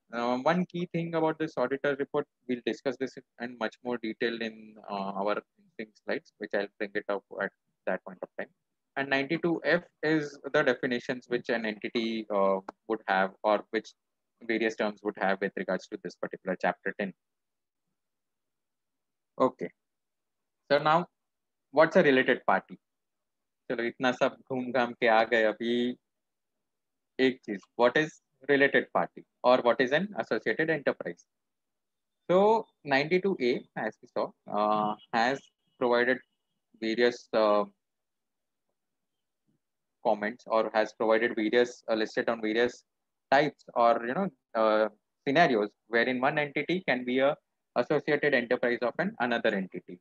One key thing about this auditor's report, we'll discuss this in much more detail in our slides, which I'll bring it up at that point of time. And 92F is the definitions which an entity would have or which various terms would have with regards to this particular chapter 10. Okay. So now, what's a related party? चलो इतना सब घूम घाम के आ गए अभी एक चीज, what is related party or what is an associated enterprise? So 92A, as we saw, has provided various comments or has provided various listed on various types or scenarios wherein one entity can be a associated enterprise of another entity.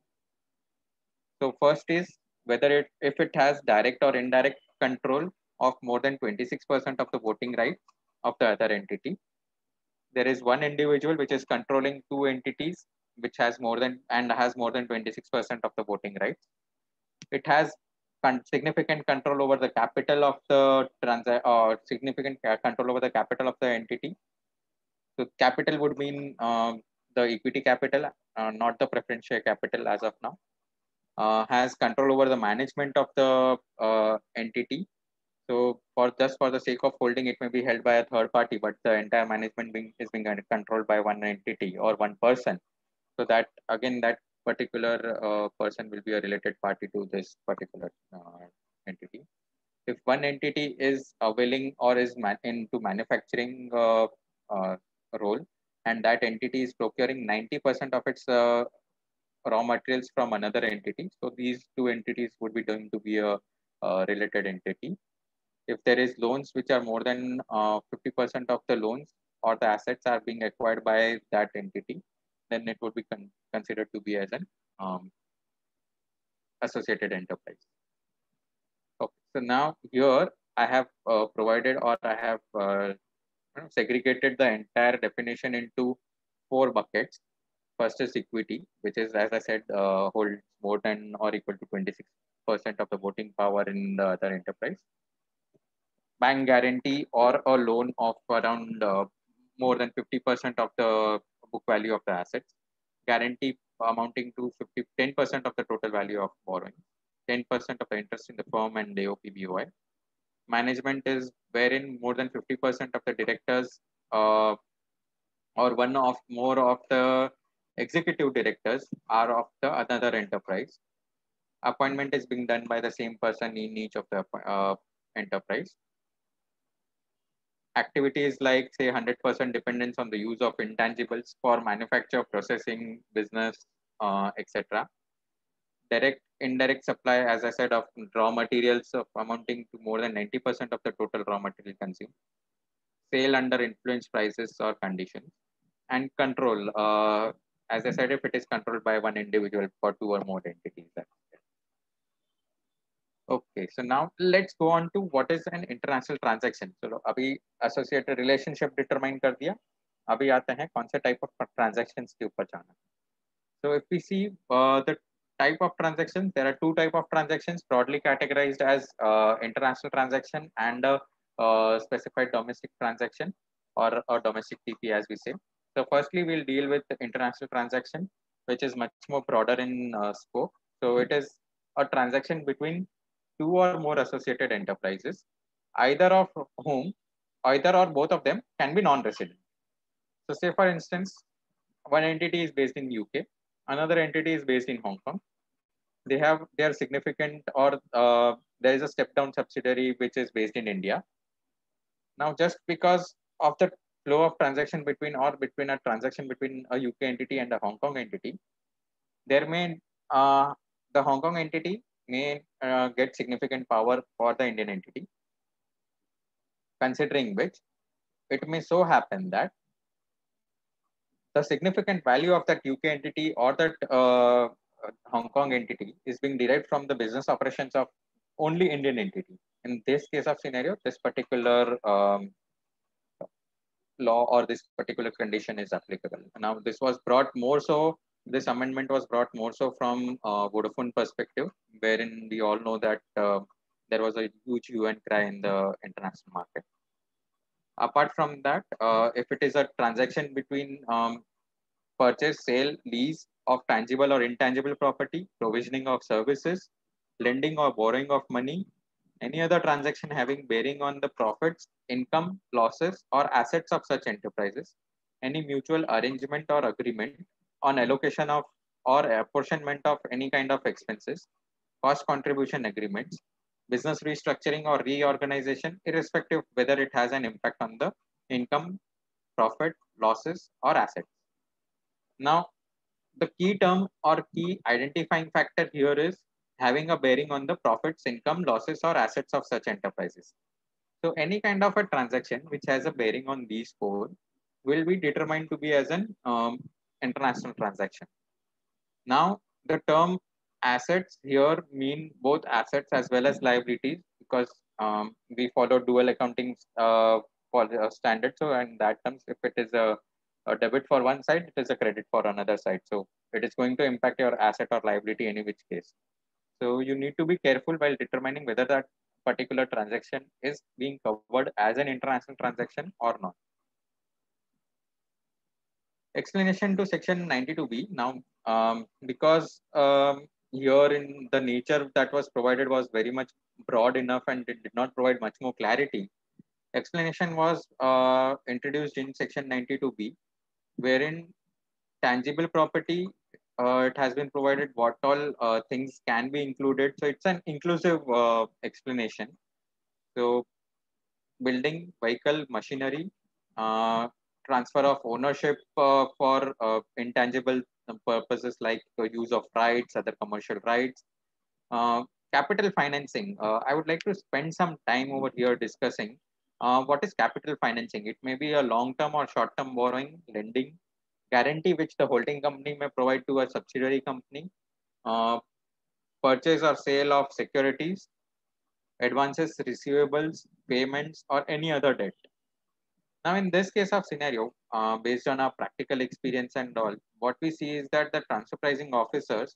So first is whether if it has direct or indirect control of more than 26% of the voting rights of the other entity. There is one individual which is controlling two entities which has more than 26% of the voting rights. It has significant control over the capital of the significant control over the capital of the entity. So capital would mean the equity capital, not the preference share capital as of now. Has control over the management of the entity. So for the sake of holding, it may be held by a third party, but the entire management is being controlled by one entity or one person. So that again, that particular person will be a related party to this particular entity. If one entity is willing or is into manufacturing role, and that entity is procuring 90% of its raw materials from another entity, so these two entities would be going to be a related entity. If there is loans which are more than 50% of the loans or the assets are being acquired by that entity, then it would be considered to be as an associated enterprise. Okay, so now here I have provided, or I have segregated the entire definition into 4 buckets. First is equity, which is, as I said, holds more than or equal to 26% of the voting power in the other enterprise. Bank guarantee or a loan of around more than 50% of the book value of the assets. Guarantee amounting to 10% of the total value of borrowing, 10% of the interest in the firm and the OPBOI. Management is wherein more than 50% of the directors or one of more of the executive directors are of the another enterprise. Appointment is being done by the same person in each of the enterprise. Activities like, say, 100% dependence on the use of intangibles for manufacture, processing, business, etc. Direct, indirect supply, as I said, of raw materials of amounting to more than 90% of the total raw material consumed. Sale under influence prices or conditions. And control, as I said, if it is controlled by one individual for 2 or more entities. Okay, so now let's go on to what is an international transaction. So अभी associated relationship determine कर दिया. अभी आते हैं कौन से type of transactions के ऊपर जाना. So if we see the type of transactions, there are 2 type of transactions broadly categorized as international transaction and specified domestic transaction or domestic TP as we say. So firstly, we'll deal with the international transaction, which is much more broader in scope. So it is a transaction between 2 or more associated enterprises, either of whom, either or both of them can be non-resident. So say for instance, one entity is based in UK, another entity is based in Hong Kong. They are significant, or there is a step down subsidiary which is based in India. Now, just because of the flow of transaction between a transaction between a UK entity and a Hong Kong entity, there may the Hong Kong entity may get significant power for the Indian entity, considering which it may so happen that the significant value of that UK entity or that Hong Kong entity is being derived from the business operations of only Indian entity. In this case of scenario, this particular law or this particular condition is applicable. Now, this was brought more so, this amendment was brought more so from Vodafone perspective, wherein we all know that there was a huge hue and cry in the international market. Apart from that, if it is a transaction between purchase, sale, lease of tangible or intangible property, provisioning of services, lending or borrowing of money, any other transaction having bearing on the profits, income, losses, or assets of such enterprises, any mutual arrangement or agreement on allocation of or apportionment of any kind of expenses, cost contribution agreements, business restructuring or reorganization, irrespective of whether it has an impact on the income, profit, losses, or assets. Now, the key term or key identifying factor here is having a bearing on the profits, income, losses, or assets of such enterprises. So any kind of a transaction which has a bearing on these 4 will be determined to be as an international transaction. Now, the term assets here mean both assets as well as liabilities, because we follow dual accounting standard. So in that terms, if it is a debit for one side, it is a credit for another side. So it is going to impact your asset or liability in which case. So you need to be careful while determining whether that particular transaction is being covered as an international transaction or not. Explanation to section 92B. Now, because here in the nature that was provided was very much broad enough and it did not provide much more clarity, explanation was introduced in section 92B, wherein tangible property, it has been provided what all things can be included. So it's an inclusive explanation. So building, vehicle, machinery, transfer of ownership for intangible purposes like the use of rights, other commercial rights, capital financing. I would like to spend some time over here discussing what is capital financing. It may be a long-term or short-term borrowing, lending, guarantee which the holding company may provide to a subsidiary company, purchase or sale of securities, advances, receivables, payments, or any other debt. Now, in this case of scenario, based on our practical experience and all, what we see is that the transfer pricing officers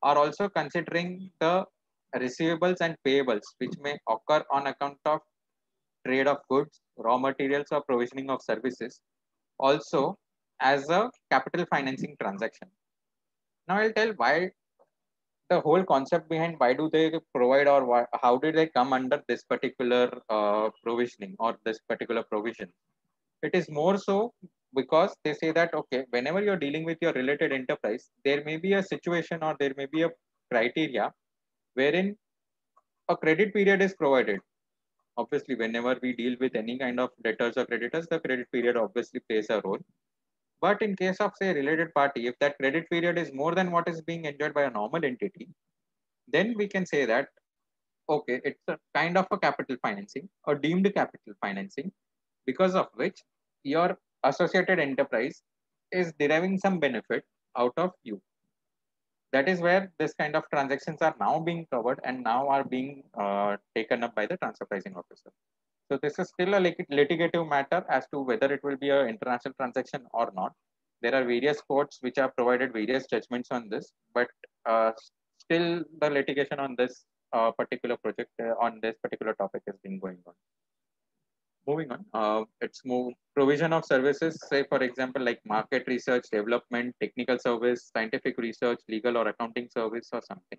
are also considering the receivables and payables which may occur on account of trade of goods, raw materials, or provisioning of services, also as a capital financing transaction. Now, I'll tell why the whole concept behind why do they provide or why, how did they come under this particular provisioning or this particular provision. It is more so because they say that, okay, whenever you're dealing with your related enterprise, there may be a situation or there may be a criteria wherein a credit period is provided. Obviously, whenever we deal with any kind of debtors or creditors, the credit period obviously plays a role. But in case of, say, related party, if that credit period is more than what is being enjoyed by a normal entity, then we can say that, okay, it's a kind of a capital financing or deemed capital financing, because of which your associated enterprise is deriving some benefit out of you. That is where this kind of transactions are now being covered and now are being taken up by the transfer pricing officer. So this is still a litigative matter as to whether it will be an international transaction or not. There are various courts which have provided various judgments on this, but still the litigation on this particular project on this particular topic has been going on. Moving on, it's move provision of services, say for example, like market research, development, technical service, scientific research, legal or accounting service or something.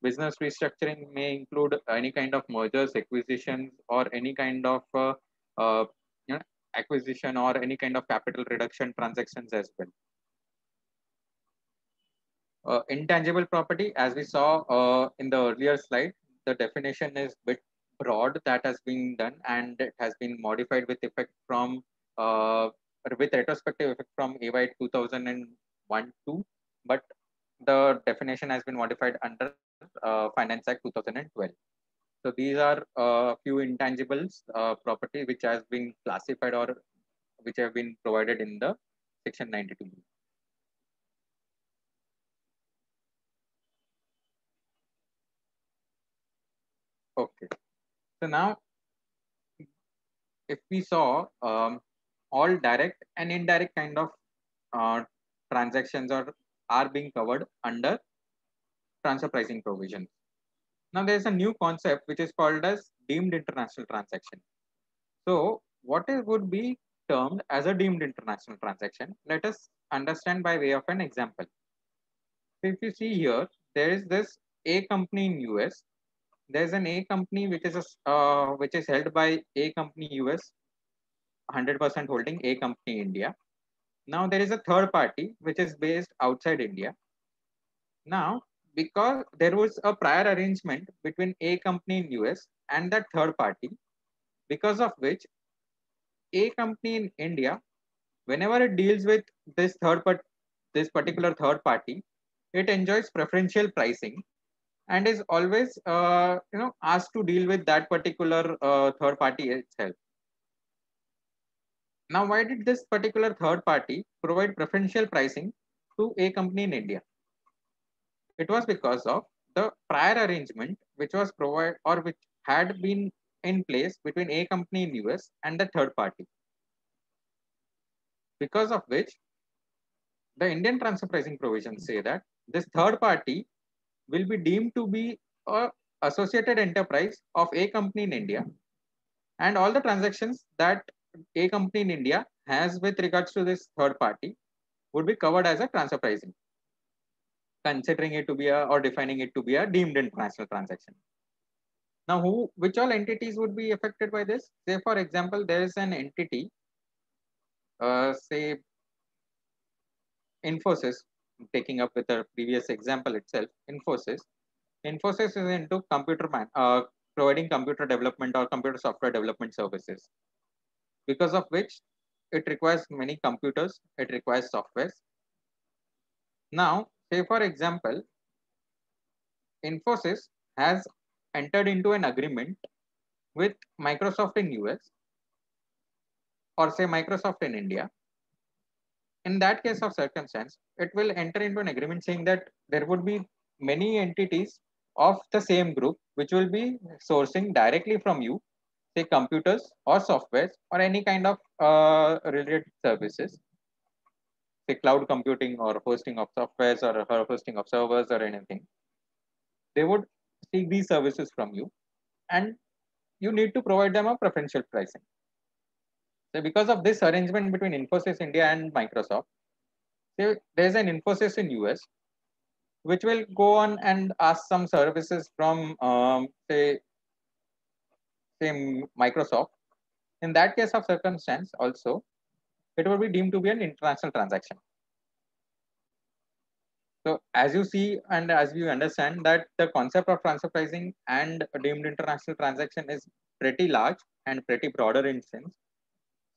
Business restructuring may include any kind of mergers, acquisitions, or any kind of uh, you know, acquisition or any kind of capital reduction transactions as well. Intangible property, as we saw in the earlier slide, the definition is bit broad that has been done and it has been modified with effect from with retrospective effect from AY 2001-2, but the definition has been modified under Finance Act 2012. So these are few intangibles property which has been classified or which have been provided in the section 92. Okay, so now if we saw all direct and indirect kind of uh, transactions are being covered under transfer pricing provisions. Now there's a new concept which is called as deemed international transaction. So what it would be termed as a deemed international transaction? Let us understand by way of an example. So if you see here, there is this A company in US. There's an A company which is held by A company US, 100% holding A company India. Now there is a third party which is based outside India. Now, because there was a prior arrangement between A company in US and that third party, because of which A company in India, whenever it deals with this particular third party, it enjoys preferential pricing and is always asked to deal with that particular third party itself. Now, why did this particular third party provide preferential pricing to A company in India? It was because of the prior arrangement which was provided or which had been in place between A company in US and the third party. Because of which the Indian transfer pricing provisions say that this third party will be deemed to be a associated enterprise of A company in India, and all the transactions that A company in India has with regards to this third party would be covered as a transfer pricing, considering it to be or defining it to be a deemed international transaction. Now, which all entities would be affected by this? Say, for example, there is an entity, say Infosys, taking up with the previous example itself, Infosys is into providing computer development or computer software development services, because of which it requires many computers, it requires softwares. Now, say for example, Infosys has entered into an agreement with Microsoft in US or say Microsoft in India. In that case of circumstance, it will enter into an agreement saying that there would be many entities of the same group, which will be sourcing directly from you, say computers or softwares or any kind of related services, say cloud computing or hosting of softwares or hosting of servers or anything. They would seek these services from you, and you need to provide them a preferential pricing. So because of this arrangement between Infosys India and Microsoft, there's an Infosys in US which will go on and ask some services from say Microsoft. In that case of circumstance, also it will be deemed to be an international transaction. So as you see and as you understand that the concept of transfer pricing and deemed international transaction is pretty large and pretty broader in sense.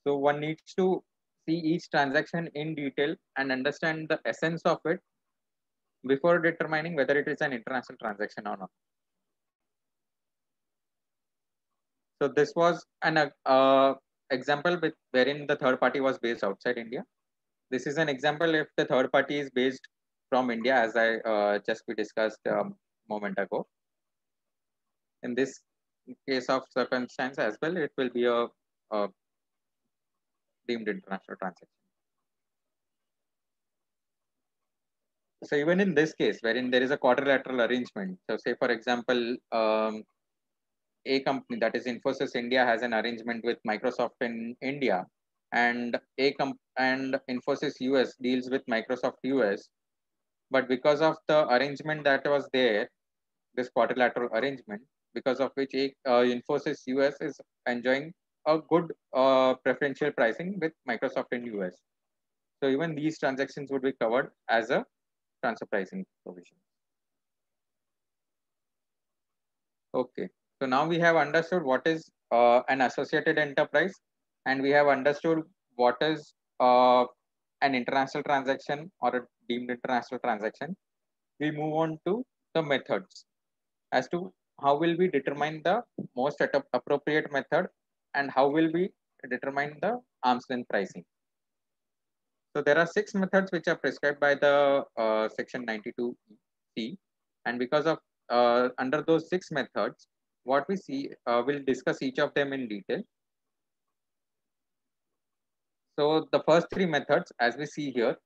So one needs to see each transaction in detail and understand the essence of it before determining whether it is an international transaction or not. So this was an example wherein the third party was based outside India. This is an example if the third party is based from India, as I just we discussed a moment ago. In this case of circumstance as well, it will be a deemed international transaction. So even in this case, wherein there is a quadrilateral arrangement, so say for example, a company, that is Infosys India, has an arrangement with Microsoft in India, and and Infosys US deals with Microsoft US. But because of the arrangement that was there, this quadrilateral arrangement, because of which Infosys US is enjoying a good preferential pricing with Microsoft in US. So even these transactions would be covered as a transfer pricing provision. Okay, so now we have understood what is an associated enterprise, and we have understood what is an international transaction or a deemed international transaction. We move on to the methods as to how will we determine the most appropriate method and how will we determine the arm's length pricing. So there are 6 methods which are prescribed by the section 92C, and because of under those 6 methods, what we see, we'll discuss each of them in detail. So the first 3 methods, as we see here,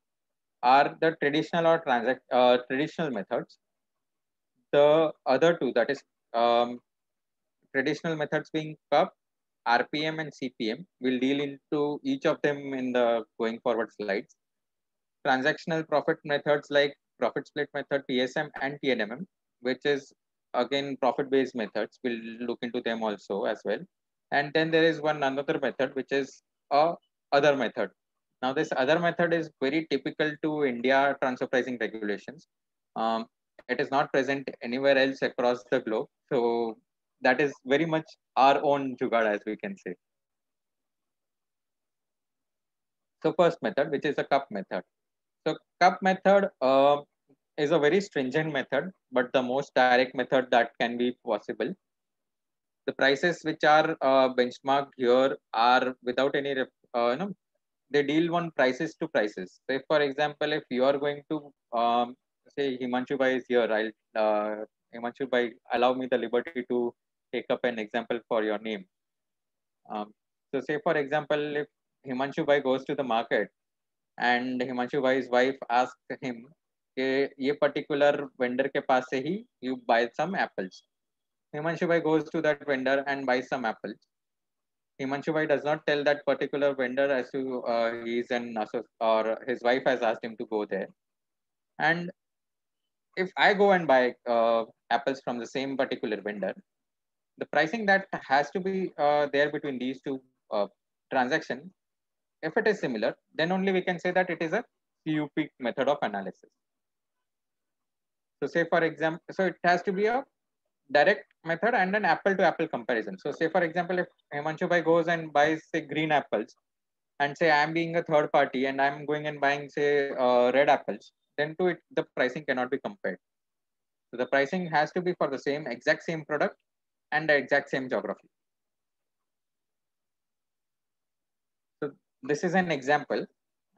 are the traditional or traditional methods. The other 2, that is traditional methods being CUP, RPM, and CPM. We'll deal into each of them in the going forward slides. Transactional profit methods like profit split method, PSM, and TNMM, which is again profit-based methods. We'll look into them also as well. And then there is another method which is a other method. Now this other method is very typical to India transfer pricing regulations. It is not present anywhere else across the globe. So that is very much our own jugaad, as we can say. So first method, which is the CUP method. So CUP method is a very stringent method, but the most direct method that can be possible. The prices which are benchmarked here are without any, they deal on prices to prices. Say for example, if you are going to say Himanshu Bhai is here, Himanshu Bhai, allow me the liberty to take up an example for your name. So say for example, if Himanshu Bhai goes to the market and Himanshu Bhai's wife asked him, ये particular vendor के पास से ही you buy some apples. Himanshu Bhai goes to that vendor and buys some apples. Himanshu Bhai does not tell that particular vendor as to he is an or his wife has asked him to go there. And if I go and buy apples from the same particular vendor, the pricing that has to be there between these two transactions, if it is similar, then only we can say that it is a CUP method of analysis. So say for example, so it has to be a direct method and an apple to apple comparison. So say for example, if Himanshu Bhai goes and buys say green apples and say I am being a third party and I'm going and buying say red apples, then to it the pricing cannot be compared. So the pricing has to be for the same exact same product and the exact same geography. So this is an example.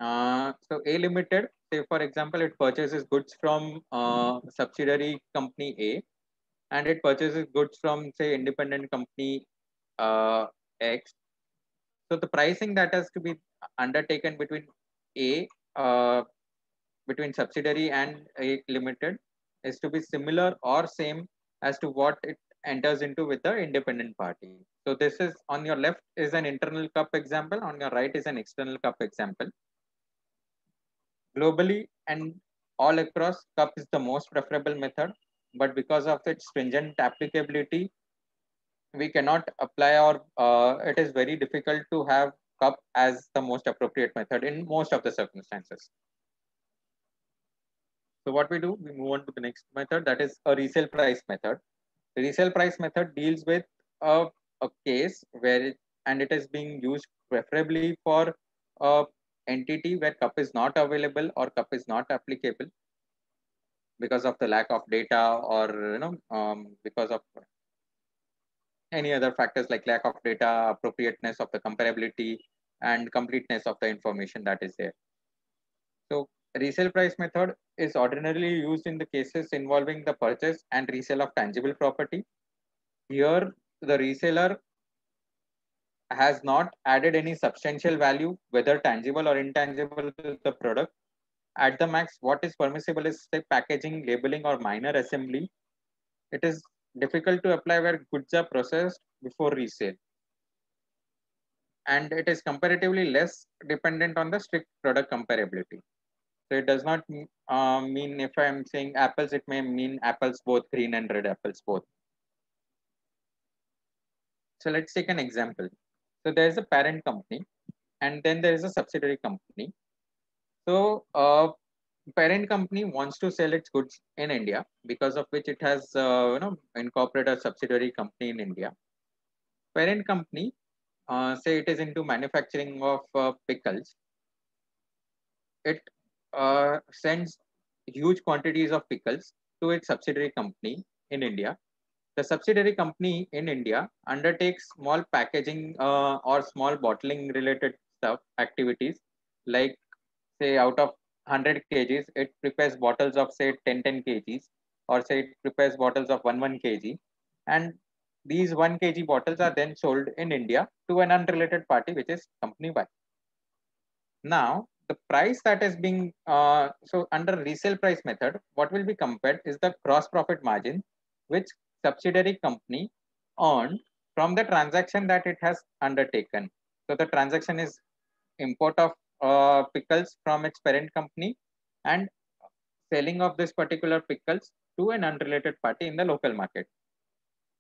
So A Limited, say for example, it purchases goods from subsidiary company A, and it purchases goods from, say, independent company X. So the pricing that has to be undertaken between A, between subsidiary and A limited, is to be similar or same as to what it enters into with the independent party. So this is, on your left is an internal cup example, on your right is an external cup example. Globally and all across, cup is the most preferable method, but because of its stringent applicability, we cannot apply, or it is very difficult to have cup as the most appropriate method in most of the circumstances. So what we do, we move on to the next method, that is a resale price method. The resale price method deals with a, a case where it is being used preferably for a entity where cup is not available or cup is not applicable because of the lack of data, or because of any other factors like lack of data, appropriateness of the comparability, and completeness of the information that is there. So resale price method is ordinarily used in the cases involving the purchase and resale of tangible property. Here, the reseller has not added any substantial value, whether tangible or intangible, to the product. At the max, what is permissible is, say, packaging, labeling, or minor assembly. It is difficult to apply where goods are processed before resale, and it is comparatively less dependent on the strict product comparability. So it does not mean, if I'm saying apples, it may mean apples both, green and red apples both. So let's take an example. So there's a parent company, and then there is a subsidiary company. So parent company wants to sell its goods in India, because of which it has incorporated a subsidiary company in India. Parent company, say it is into manufacturing of pickles. It sends huge quantities of pickles to its subsidiary company in India. The subsidiary company in India undertakes small packaging or small bottling related stuff activities, like, say, out of 100 kgs, it prepares bottles of, say, 10 kgs, or say it prepares bottles of 1 kg, and these 1 kg bottles are then sold in India to an unrelated party, which is company Y. Now, the price that is being so under resale price method, what will be compared is the gross profit margin which subsidiary company earned from the transaction that it has undertaken. So the transaction is import of pickles from its parent company and selling of this particular pickles to an unrelated party in the local market.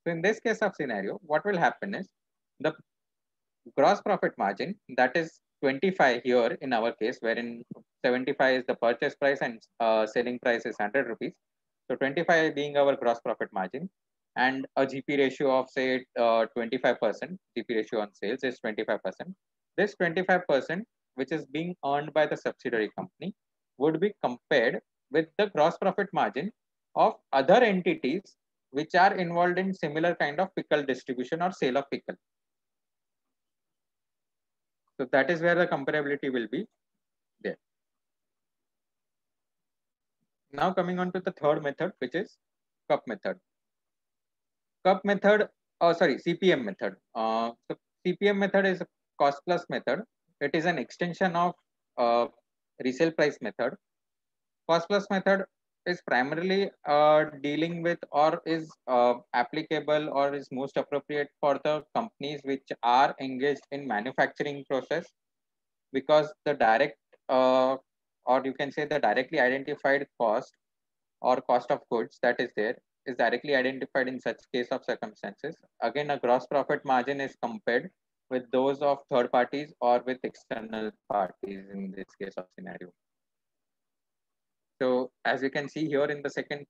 So in this case of scenario, what will happen is the gross profit margin, that is 25 here in our case, wherein 75 is the purchase price and selling price is 100 rupees. So 25 being our gross profit margin, and a GP ratio of, say, 25%, GP ratio on sales is 25%. This 25%, which is being earned by the subsidiary company, would be compared with the gross profit margin of other entities which are involved in similar kind of pickle distribution or sale of pickle. So that is where the comparability will be there. Now coming on to the third method, which is cup method. Cup method, CPM method. So CPM method is a cost plus method. It is an extension of resale price method. Cost plus method is primarily dealing with, or is applicable, or is most appropriate for the companies which are engaged in manufacturing process, because the direct or you can say the directly identified cost or cost of goods that is there is directly identified in such case of circumstances. Again, a gross profit margin is compared with those of third parties or with external parties in this case of scenario. So as you can see here in the second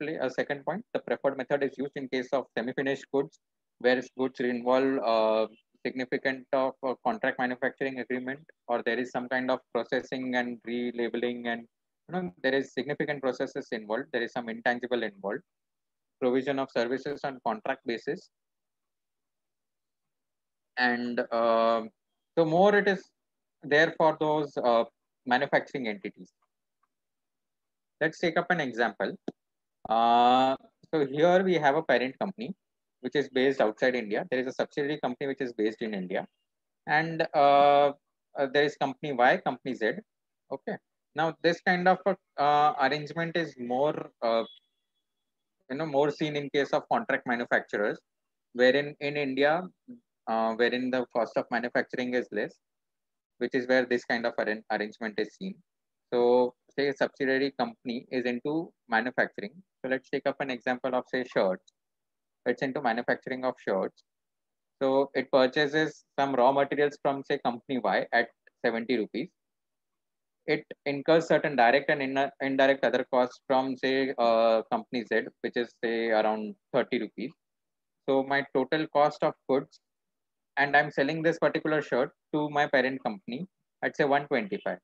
point, the preferred method is used in case of semi-finished goods, where goods involve significant of contract manufacturing agreement, or there is some kind of processing and relabeling, and there is significant processes involved. There is some intangible involved. Provision of services on contract basis, and so more it is there for those manufacturing entities. Let's take up an example. So here we have a parent company which is based outside India. There is a subsidiary company which is based in India, and there is company Y, company Z. Okay. Now this kind of arrangement is more more seen in case of contract manufacturers, wherein in India, wherein the cost of manufacturing is less, which is where this kind of arrangement is seen. So say a subsidiary company is into manufacturing. So let's take up an example of say shirts. It's into manufacturing of shirts. So it purchases some raw materials from say company Y at 70 rupees. It incurs certain direct and indirect other costs from say company Z, which is say around 30 rupees. So my total cost of goods, and I'm selling this particular shirt to my parent company at say 125.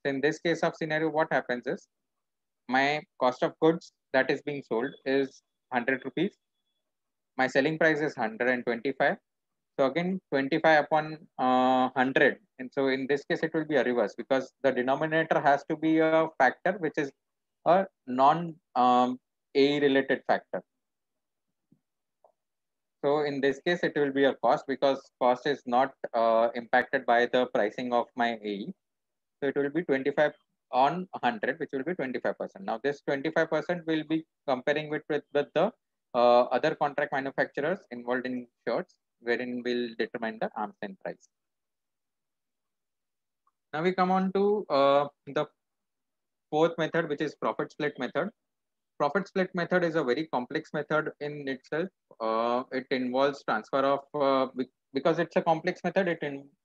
So in this case of scenario, what happens is my cost of goods that is being sold is 100 rupees. My selling price is 125. So again, 25 upon 100. And so in this case, it will be a reverse because the denominator has to be a factor which is a non A related factor. So in this case, it will be a cost because cost is not impacted by the pricing of my AE. So it will be 25 on 100, which will be 25%. Now this 25% will be comparing with the other contract manufacturers involved in shirts, wherein we'll determine the arm's length price. Now we come on to the fourth method, which is profit split method. Profit split method is a very complex method in itself. It involves transfer of because it's a complex method.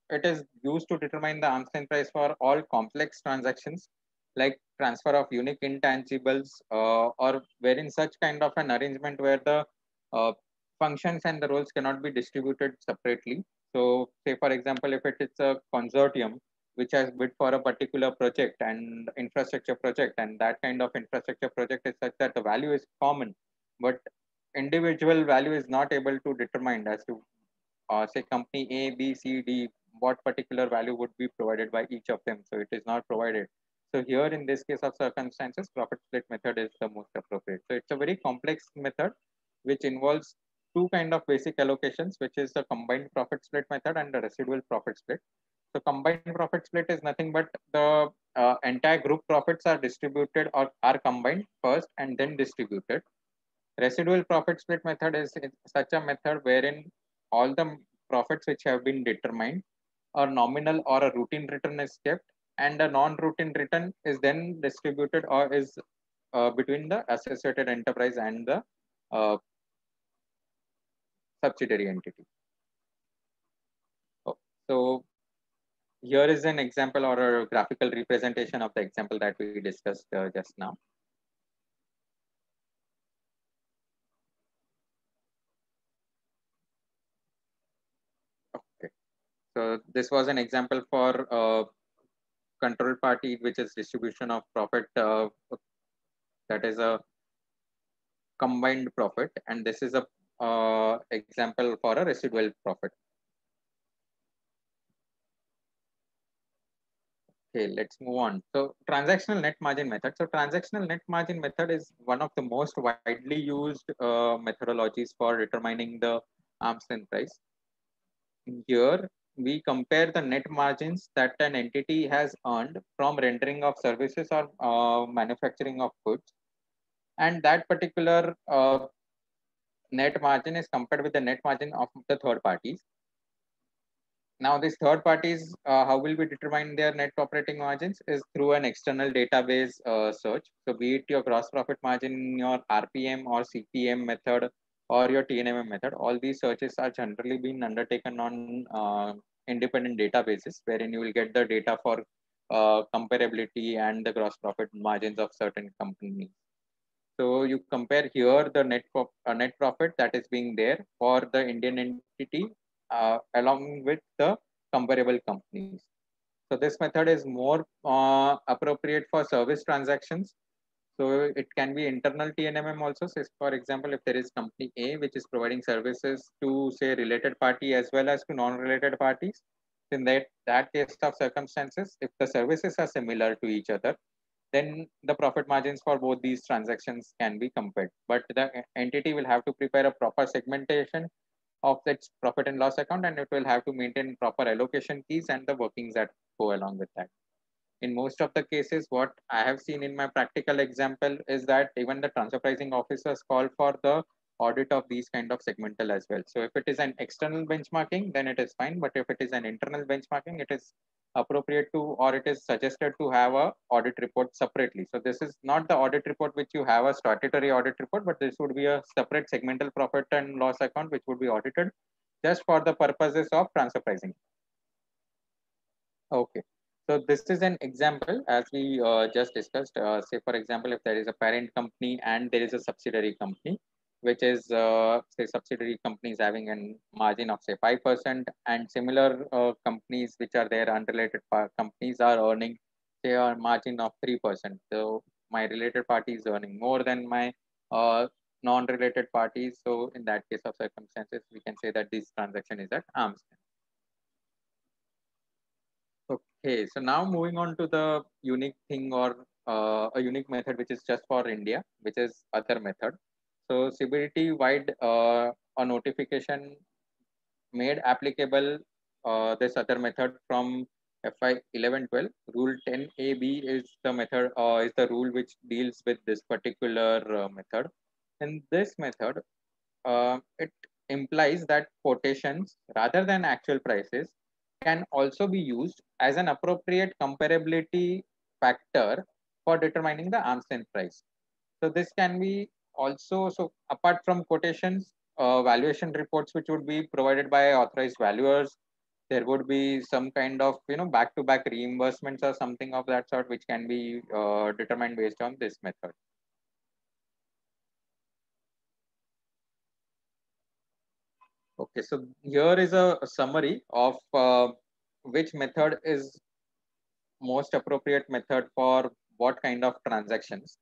It is used to determine the arm's length price for all complex transactions like transfer of unique intangibles or wherein such kind of an arrangement where the uh, functions and the roles cannot be distributed separately. So say for example, if it is a consortium which has bid for a particular project and infrastructure project, and that kind of infrastructure project is such that the value is common, but individual value is not able to determine as to say company A, B, C, D, what particular value would be provided by each of them. So it is not provided. So here in this case of circumstances, profit split method is the most appropriate. So it's a very complex method which involves two kind of basic allocations, which is the combined profit split method and the residual profit split. So combined profit split is nothing but the entire group profits are distributed or are combined first and then distributed. Residual profit split method is such a method wherein all the profits which have been determined or nominal or a routine return is kept, and a non-routine return is then distributed or is between the associated enterprise and the uh, subsidiary entity. So here is an example or a graphical representation of the example that we discussed just now. Okay. So this was an example for control party, which is distribution of profit. That is a combined profit, and this is a example for a residual profit. Okay, let's move on. So transactional net margin method. So transactional net margin method is one of the most widely used methodologies for determining the arm's length price. Here, we compare the net margins that an entity has earned from rendering of services or manufacturing of goods. And that particular net margin is compared with the net margin of the third parties. Now, these third parties, how will we determine their net operating margins is through an external database search. So be it your gross profit margin in your RPM or CPM method or your TNMM method, all these searches are generally being undertaken on independent databases wherein you will get the data for comparability and the gross profit margins of certain companies. So you compare here the net profit that is being there for the Indian entity along with the comparable companies. So this method is more appropriate for service transactions. So it can be internal TNMM also. So for example, if there is company A which is providing services to say related party as well as to non-related parties, in that case of circumstances, if the services are similar to each other, then the profit margins for both these transactions can be compared. But the entity will have to prepare a proper segmentation of its profit and loss account, and it will have to maintain proper allocation keys and the workings that go along with that. In most of the cases, what I have seen in my practical example is that even the transfer pricing officers call for the audit of these kind of segmental as well. So if it is an external benchmarking, then it is fine. But if it is an internal benchmarking, it is appropriate to, or it is suggested to have a audit report separately. So this is not the audit report which you have a statutory audit report, but this would be a separate segmental profit and loss account which would be audited just for the purposes of transfer pricing. Okay. So this is an example as we just discussed. Say, for example, if there is a parent company and there is a subsidiary company, which is say subsidiary companies having a margin of say 5%, and similar companies which are there unrelated companies are earning say a margin of 3%. So my related party is earning more than my non-related parties. So in that case of circumstances, we can say that this transaction is at arm's length. Okay, so now moving on to the unique thing or a unique method which is just for India, which is other method. So CBDT wide a notification made applicable this other method from FY 11-12. Rule 10AB is the method is the rule which deals with this particular method. In this method, it implies that quotations rather than actual prices can also be used as an appropriate comparability factor for determining the arm's length price. So this can be also, so apart from quotations, valuation reports which would be provided by authorized valuers, there would be some kind of back-to-back reimbursements or something of that sort which can be determined based on this method. Okay, so here is a summary of which method is most appropriate method for what kind of transactions.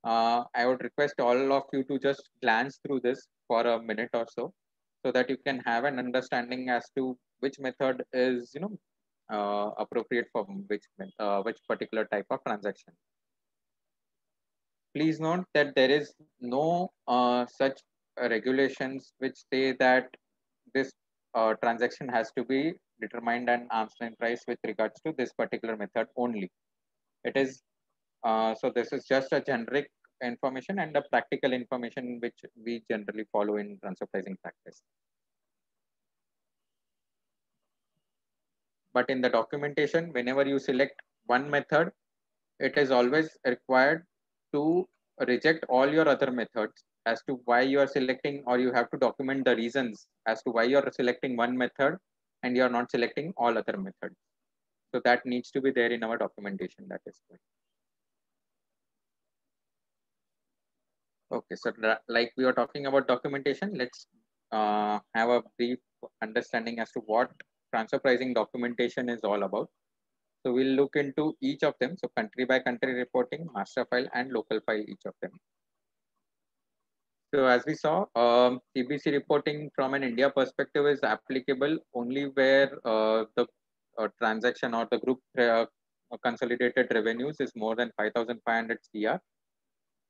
I would request all of you to just glance through this for a minute or so that you can have an understanding as to which method is appropriate for which particular type of transaction. Please note that there is no such regulations which say that this transaction has to be determined an arm's length price with regards to this particular method only. It is so this is just a generic information and a practical information which we generally follow in transfer pricing practice. But in the documentation, whenever you select one method, it is always required to reject all your other methods as to why you are selecting, or you have to document the reasons as to why you are selecting one method and you are not selecting all other methods. So that needs to be there in our documentation. That is good. Okay, so like we are talking about documentation, let's have a brief understanding as to what transfer pricing documentation is all about. So we'll look into each of them. So country by country reporting, master file, and local file, each of them. So as we saw, CBC reporting from an India perspective is applicable only where the transaction or the group consolidated revenues is more than 5,500 CR.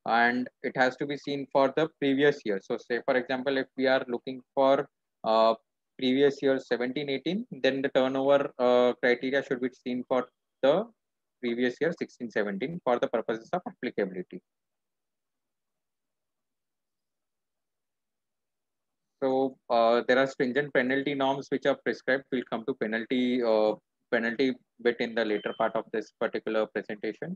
And it has to be seen for the previous year. So say, for example, if we are looking for previous year 17-18, then the turnover criteria should be seen for the previous year 16-17 for the purposes of applicability. So there are stringent penalty norms which are prescribed. We'll come to penalty bit in the later part of this particular presentation.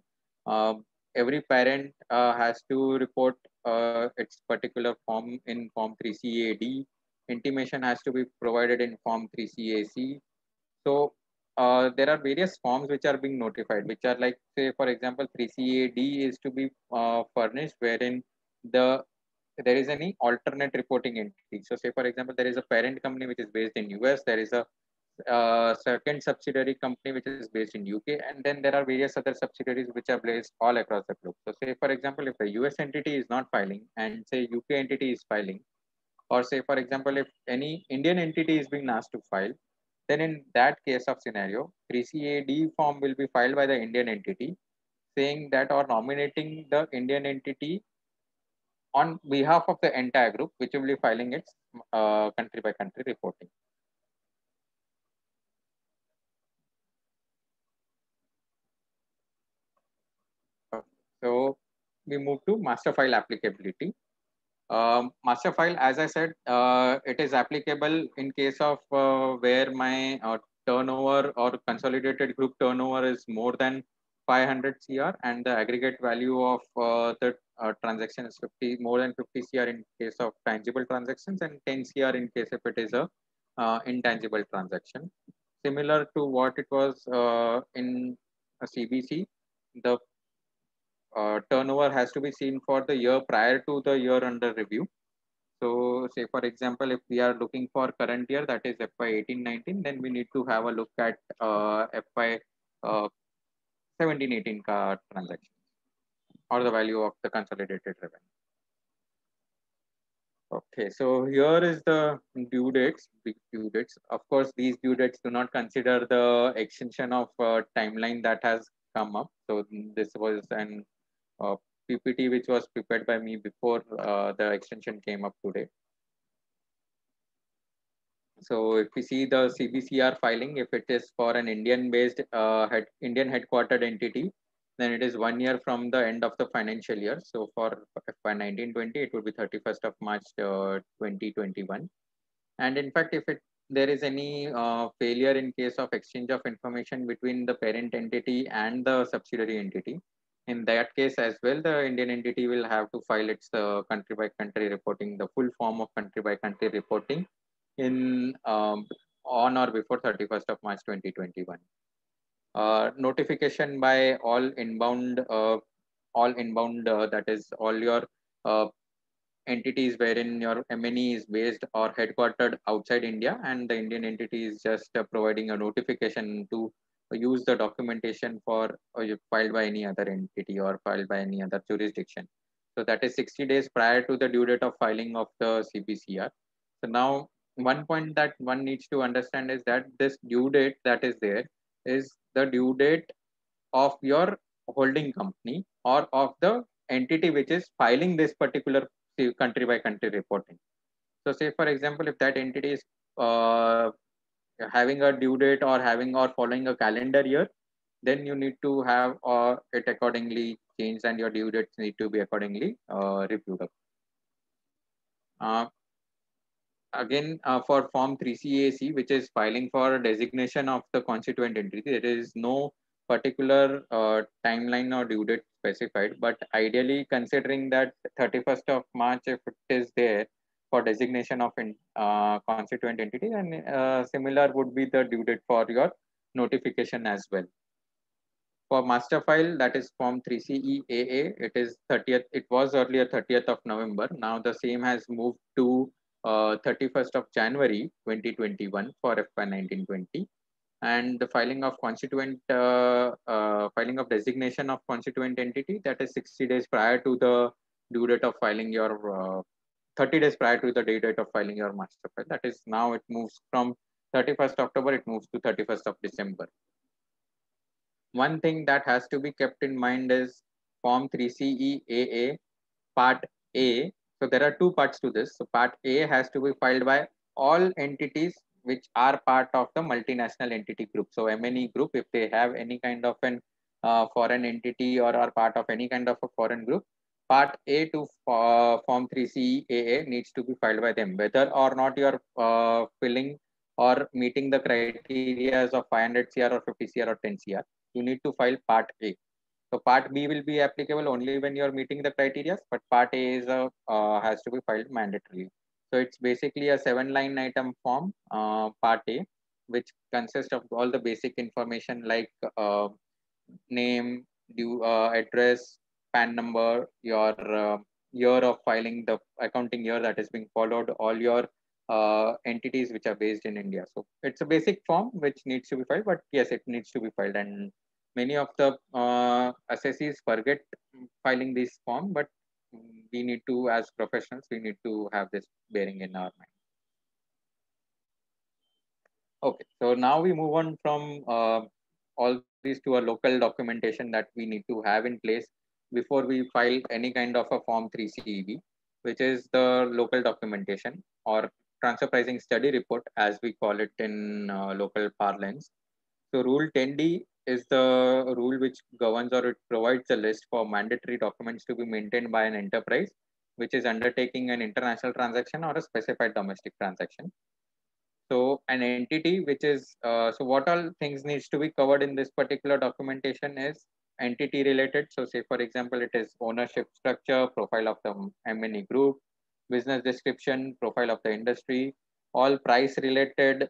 Every parent has to report its particular form in Form 3CAD. Intimation has to be provided in Form 3CAC. So there are various forms which are being notified, which are like, say, for example, 3CAD is to be furnished wherein there is any alternate reporting entity. So say, for example, there is a parent company which is based in US, there is a second subsidiary company which is based in UK, and then there are various other subsidiaries which are based all across the globe. So say, for example, if the US entity is not filing and say UK entity is filing, or say, for example, if any Indian entity is being asked to file, then in that case of scenario, 3CAD form will be filed by the Indian entity. saying that or nominating the Indian entity on behalf of the entire group, which will be filing its country by country reporting. So we move to master file applicability. Master file, as I said, it is applicable in case of where my turnover or consolidated group turnover is more than 500 CR and the aggregate value of the transaction is 50, more than 50 CR in case of tangible transactions and 10 CR in case if it is a intangible transaction. Similar to what it was in a CBC, the turnover has to be seen for the year prior to the year under review. So say for example, if we are looking for current year, that is FY 18-19, then we need to have a look at FY 17-18 transactions or the value of the consolidated revenue. Okay, so here is the due dates, big due dates. Of course, these due dates do not consider the extension of timeline that has come up. So this was an PPT which was prepared by me before the extension came up today. So if we see the CBCR filing, if it is for an Indian-based Indian headquartered entity, then it is 1 year from the end of the financial year. So for FY 19-20, it would be 31st of March 2021. And in fact, if there is any failure in case of exchange of information between the parent entity and the subsidiary entity, in that case as well, the Indian entity will have to file its country by country reporting, the full form of country by country reporting in on or before 31st of March 2021. Notification by all inbound, that is all your entities wherein your MNE is based or headquartered outside India, and the Indian entity is just providing a notification to use the documentation for filed by any other entity or filed by any other jurisdiction. So that is 60 days prior to the due date of filing of the CBCR. So now one point that one needs to understand is that this due date that is there is the due date of your holding company or of the entity which is filing this particular country by country reporting. So say for example, if that entity is having a due date or having or following a calendar year, then you need to have it accordingly changed and your due dates need to be accordingly reviewed up. Again, for Form 3CAC, which is filing for designation of the constituent entity, there is no particular timeline or due date specified, but ideally considering that 31st of March, if it is there for designation of constituent entity, and similar would be the due date for your notification as well. For master file, that is Form 3CEAA, it is 30th, it was earlier 30th of November. Now the same has moved to 31st of January 2021 for FY 19-20. And the filing of filing of designation of constituent entity, that is 60 days prior to the due date of filing your 30 days prior to the due date of filing your master file. That is now it moves from 31st October, it moves to 31st of December. One thing that has to be kept in mind is Form 3CEAA Part A. So there are two parts to this. So Part A has to be filed by all entities which are part of the multinational entity group. So MNE group, if they have any kind of an foreign entity or are part of any kind of a foreign group, Part A to Form 3CEAA needs to be filed by them. Whether or not you are filling or meeting the criteria of 500 CR or 50 CR or 10 CR, you need to file Part A. So Part B will be applicable only when you are meeting the criteria, but Part A is has to be filed mandatorily. So it's basically a 7-line item form, Part A, which consists of all the basic information like name, due address, PAN number, your year of filing, the accounting year that is being followed, all your entities which are based in India. So it's a basic form which needs to be filed, but yes, it needs to be filed. And many of the assessees forget filing this form, but we need to, as professionals, we need to have this bearing in our mind. Okay, so now we move on from all these to a local documentation that we need to have in place before we file any kind of a Form 3 CEB, which is the local documentation or transfer pricing study report, as we call it in local parlance. So Rule 10D is the rule which governs or it provides a list for mandatory documents to be maintained by an enterprise which is undertaking an international transaction or a specified domestic transaction. So an entity which is so what all things needs to be covered in this particular documentation is entity related. So say for example, it is ownership structure, profile of the M&E group, business description, profile of the industry, all price related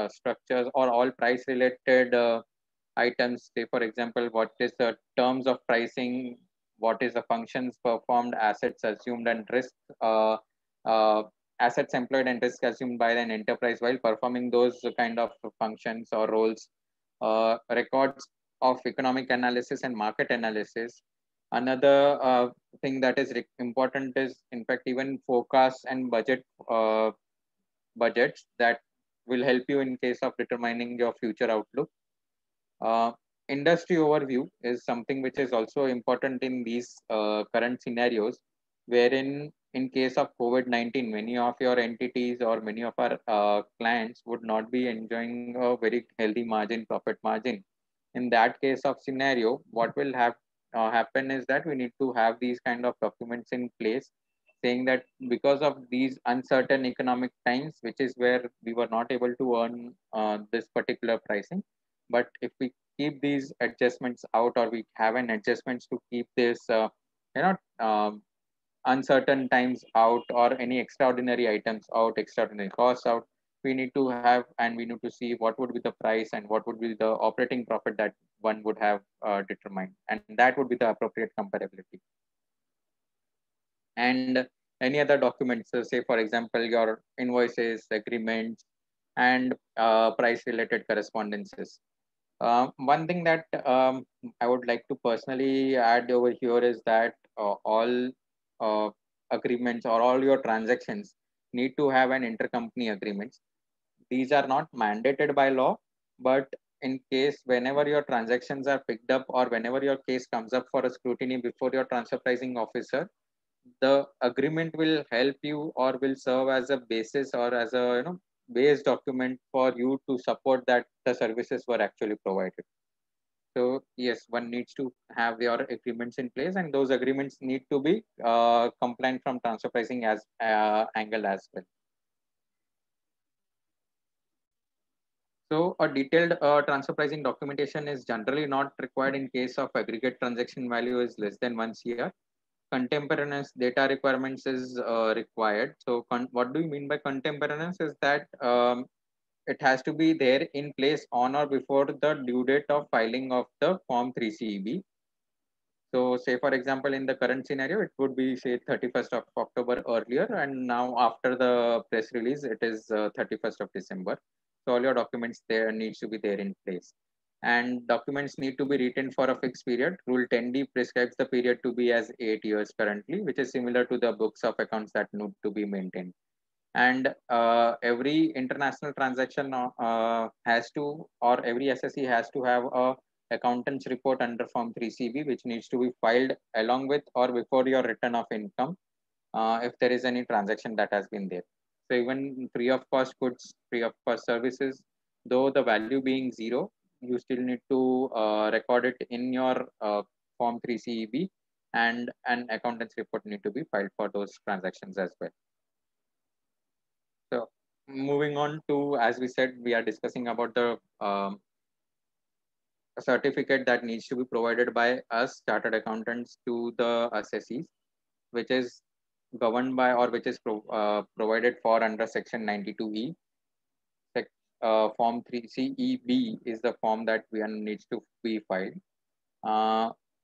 structures or all price related items. Say for example, what is the terms of pricing, what is the functions performed, assets assumed and risk. Uh, Assets employed and risk assumed by an enterprise while performing those kind of functions or roles, records of economic analysis and market analysis. Another thing that is important is, in fact, even forecasts and budgets that will help you in case of determining your future outlook. Uh, Industry overview is something which is also important in these current scenarios, wherein in case of COVID-19, many of your entities or many of our clients would not be enjoying a very healthy margin, profit margin. In that case of scenario, what will happen is that we need to have these kind of documents in place saying that because of these uncertain economic times, which is where we were not able to earn this particular pricing, but if we keep these adjustments out or we have an adjustments to keep this you know uncertain times out or any extraordinary items out, extraordinary costs out, we need to have and we need to see what would be the price and what would be the operating profit that one would have determined, and that would be the appropriate comparability. And any other documents, say for example your invoices, agreements, and price related correspondences. One thing that I would like to personally add over here is that all uh, agreements or all your transactions need to have an intercompany agreement. These are not mandated by law, but in case whenever your transactions are picked up or whenever your case comes up for a scrutiny before your transfer pricing officer, the agreement will help you or will serve as a basis or as a base document for you to support that the services were actually provided. So yes, one needs to have your agreements in place, and those agreements need to be compliant from transfer pricing as angle as well. So a detailed transfer pricing documentation is generally not required in case of aggregate transaction value is less than 1 CR. Contemporaneous data requirements is required. So what do you mean by contemporaneous is that it has to be there in place on or before the due date of filing of the Form 3 CEB. So say for example, in the current scenario, it would be say 31st of October earlier, and now after the press release, it is 31st of December. So all your documents there needs to be there in place. And documents need to be written for a fixed period. Rule 10D prescribes the period to be as 8 years currently, which is similar to the books of accounts that need to be maintained. And every international transaction has to, or every SSE has to have a accountant's report under Form 3CB, which needs to be filed along with or before your return of income if there is any transaction that has been there. So even free of cost goods, free of cost services, though the value being zero, you still need to record it in your Form 3CEB, and an accountant's report need to be filed for those transactions as well. So moving on to, as we said, we are discussing about the certificate that needs to be provided by us chartered accountants to the assessees, which is governed by or which is provided for under Section 92E. Form 3CEB is the form that we needs to be filed.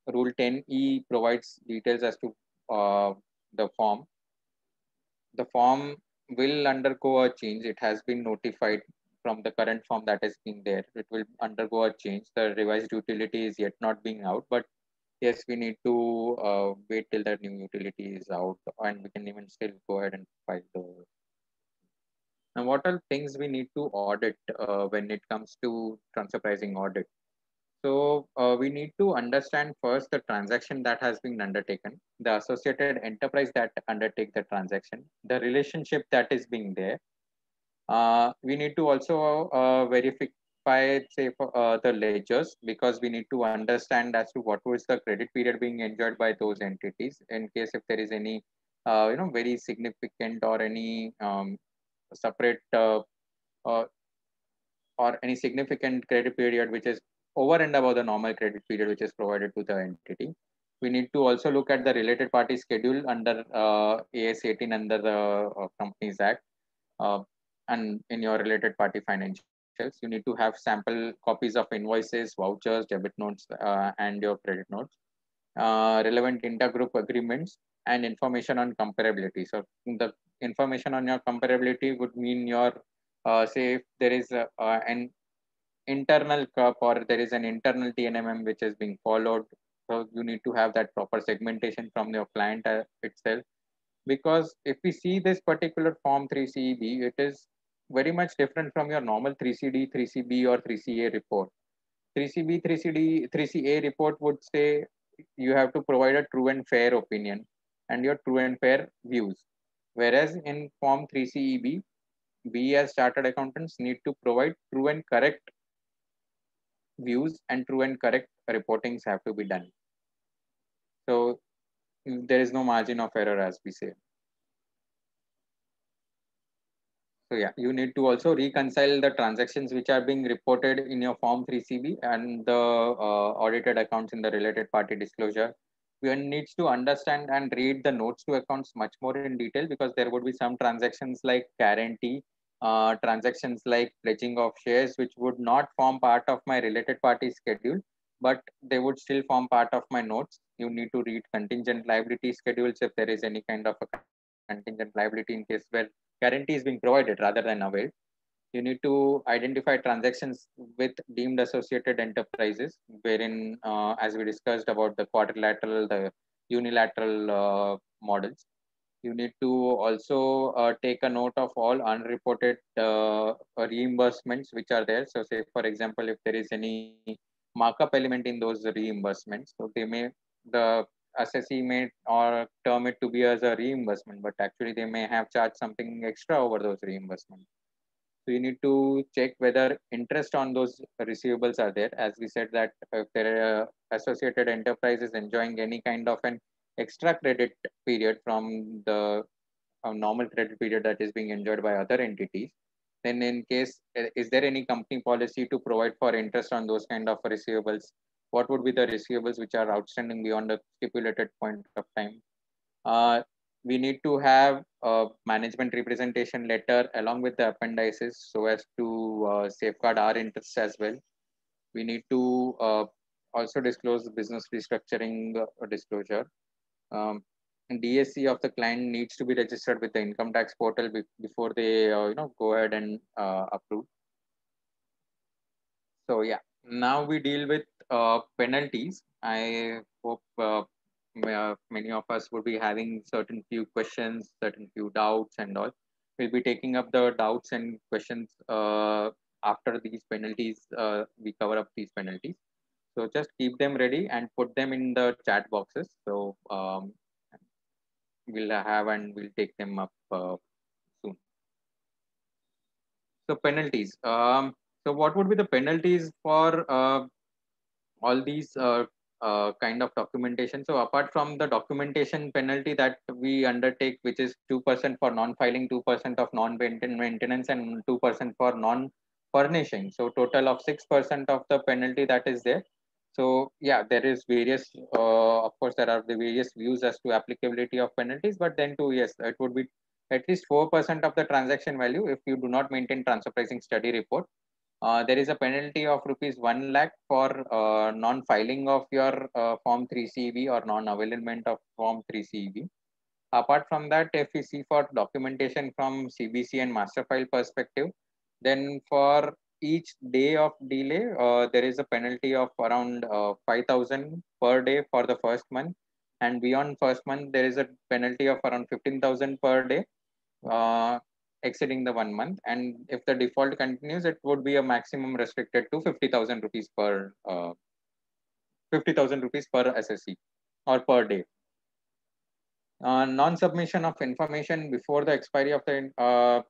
Rule 10E provides details as to the form. The form will undergo a change. It has been notified from the current form that is being there. It will undergo a change. The revised utility is yet not being out, but yes, we need to wait till the new utility is out, and we can even still go ahead and file the. and what are things we need to audit when it comes to transfer pricing audit. So we need to understand first the transaction that has been undertaken, the associated enterprise that undertake the transaction, the relationship that is being there. We need to also verify, say, for, the ledgers, because we need to understand as to what was the credit period being enjoyed by those entities in case if there is any, very significant or any separate uh, or any significant credit period which is over and above the normal credit period which is provided to the entity. We need to also look at the related party schedule under AS 18 under the Companies Act, uh, and in your related party financials. You need to have sample copies of invoices, vouchers, debit notes, and your credit notes, relevant intergroup agreements, and information on comparability. So the information on your comparability would mean your, say, if there is an internal cup or there is an internal TNMM which is being followed. So you need to have that proper segmentation from your client itself. Because if we see this particular form 3CEB, it is very much different from your normal 3CD, 3CB or 3CA report. 3CB, 3CD, 3CA report would say you have to provide a true and fair opinion and your true and fair views. Whereas in form 3CEB, we as chartered accountants need to provide true and correct views and true and correct reportings have to be done. So there is no margin of error, as we say. So yeah, you need to also reconcile the transactions which are being reported in your form 3CB and the audited accounts in the related party disclosure. One needs to understand and read the notes to accounts much more in detail, because there would be some transactions like guarantee, transactions like pledging of shares, which would not form part of my related party schedule, but they would still form part of my notes. You need to read contingent liability schedules if there is any kind of a contingent liability in case where guarantee is being provided rather than availed. You need to identify transactions with deemed associated enterprises, wherein, as we discussed about the quadrilateral, the unilateral models. You need to also take a note of all unreported reimbursements which are there. So, say for example, if there is any markup element in those reimbursements, so they may, the assessee may or term it to be as a reimbursement, but actually they may have charged something extra over those reimbursements. So you need to check whether interest on those receivables are there. As we said that if there are associated enterprises enjoying any kind of an extra credit period from the normal credit period that is being enjoyed by other entities, then in case, is there any company policy to provide for interest on those kind of receivables? What would be the receivables which are outstanding beyond the stipulated point of time? Uh, we need to have a management representation letter along with the appendices so as to safeguard our interests as well. We need to also disclose the business restructuring disclosure. Um, and DSC of the client needs to be registered with the income tax portal before they go ahead and approve. So yeah, now we deal with penalties. I hope many of us would be having certain few questions, certain few doubts and all. We'll be taking up the doubts and questions after these penalties. We cover up these penalties. So just keep them ready and put them in the chat boxes. So we'll have and we'll take them up soon. So penalties. So what would be the penalties for all these kind of documentation? So apart from the documentation penalty that we undertake, which is 2% for non-filing, 2% of non-maintenance, and 2% for non-furnishing. So total of 6% of the penalty that is there. So yeah, there is various, of course, there are the various views as to applicability of penalties, but then too, yes, it would be at least 4% of the transaction value if you do not maintain transfer pricing study report. There is a penalty of rupees 1 lakh for non-filing of your form 3CB or non-availment of form 3CB. Apart from that, if we see for documentation from CBC and master file perspective, then for each day of delay, there is a penalty of around 5,000 per day for the first month. And beyond first month, there is a penalty of around 15,000 per day. exceeding the 1 month, and if the default continues, it would be a maximum restricted to 50,000 rupees per 50,000 rupees per SSC or per day. Non-submission of information before the expiry of the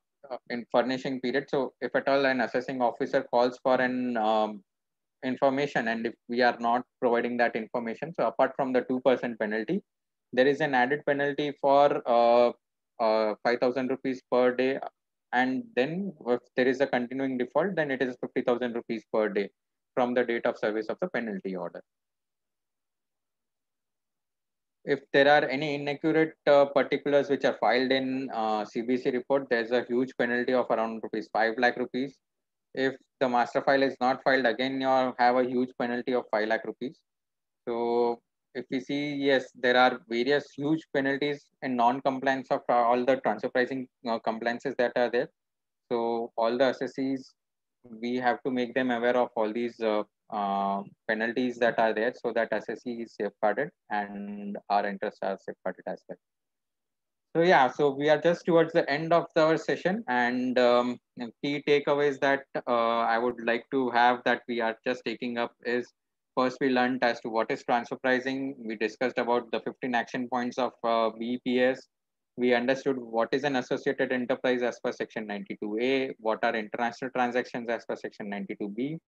in furnishing period. So if at all an assessing officer calls for an information, and if we are not providing that information, so apart from the 2% penalty, there is an added penalty for 5,000 rupees per day, and then if there is a continuing default, then it is 50,000 rupees per day from the date of service of the penalty order. If there are any inaccurate particulars which are filed in CBC report, there's a huge penalty of around rupees 5 lakh rupees. If the master file is not filed, again you have a huge penalty of 5 lakh rupees. So if we see, yes, there are various huge penalties in non-compliance of all the transfer pricing compliances that are there. So all the assessees, we have to make them aware of all these penalties that are there, so that assessee is safeguarded and our interests are safeguarded as well. So yeah, so we are just towards the end of our session, and key takeaways that I would like to have that we are just taking up is, first we learned as to what is transfer pricing. We discussed about the 15 action points of BEPS. We understood what is an associated enterprise as per section 92A, what are international transactions as per section 92B.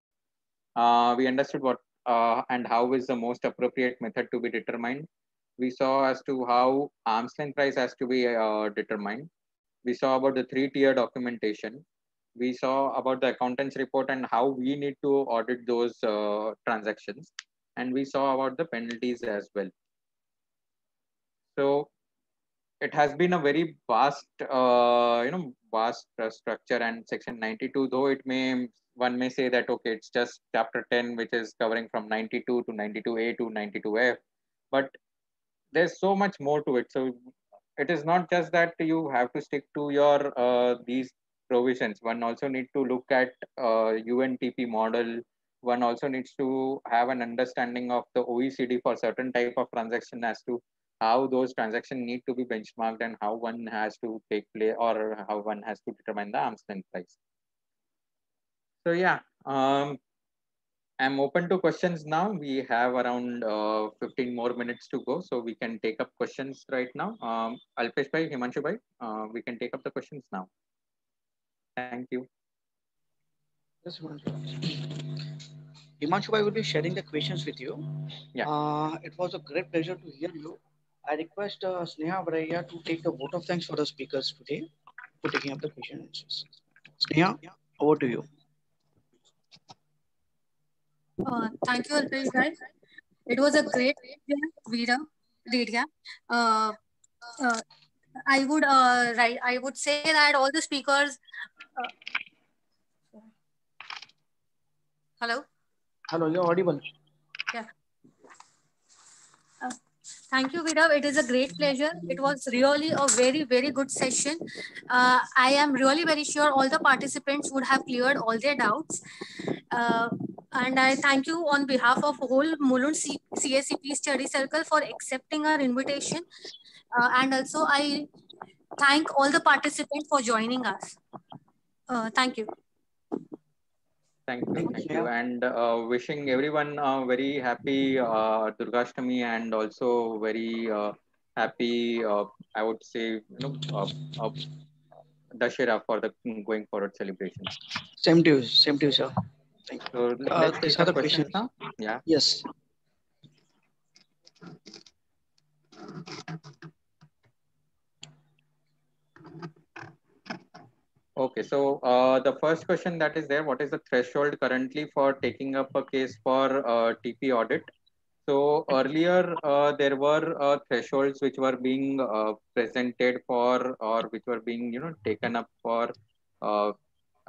We understood what and how is the most appropriate method to be determined. We saw as to how arm's length price has to be determined. We saw about the 3-tier documentation. We saw about the accountant's report and how we need to audit those transactions. And we saw about the penalties as well. So it has been a very vast, vast structure, and section 92, though one may say that, okay, it's just chapter 10, which is covering from 92 to 92A to 92F, but there's so much more to it. So it is not just that you have to stick to your these provisions. One also need to look at UNTP model. One also needs to have an understanding of the OECD for certain type of transaction as to how those transactions need to be benchmarked and how one has to take play, or how one has to determine the arm's length price. So yeah, I'm open to questions now. We have around 15 more minutes to go, so we can take up questions right now. Alpesh bhai, Himanshu bhai, we can take up the questions now. Thank you. Yes, Himanshu bhai will be sharing the questions with you. Yeah. It was a great pleasure to hear you. I request Sneha Varaya to take the vote of thanks for the speakers today for taking up the questions. Sneha, over to you. Thank you, Alpesh bhai. It was a great Veera, Dedia. Uh, uh, I would say that all the speakers. Uh, Hello. Hello, you're audible. Yeah. Uh, Thank you, Veera. It is a great pleasure. It was really a very, very good session. I am really very sure all the participants would have cleared all their doubts. Uh, and I thank you on behalf of whole Mulund CSCP Study Circle for accepting our invitation. And also, I thank all the participants for joining us. Thank you. Thank you, Thank thank you, you, Sneha. and wishing everyone a very happy Durgashtami, and also very happy, I would say, Dashera for the going forward celebrations. Same to you, sir. Thank you. So let's These take are up the questions questions. now. Yeah. Yes. Okay, so the first question that is there, what is the threshold currently for taking up a case for TP audit? So earlier there were thresholds which were being presented for, or which were being taken up for uh,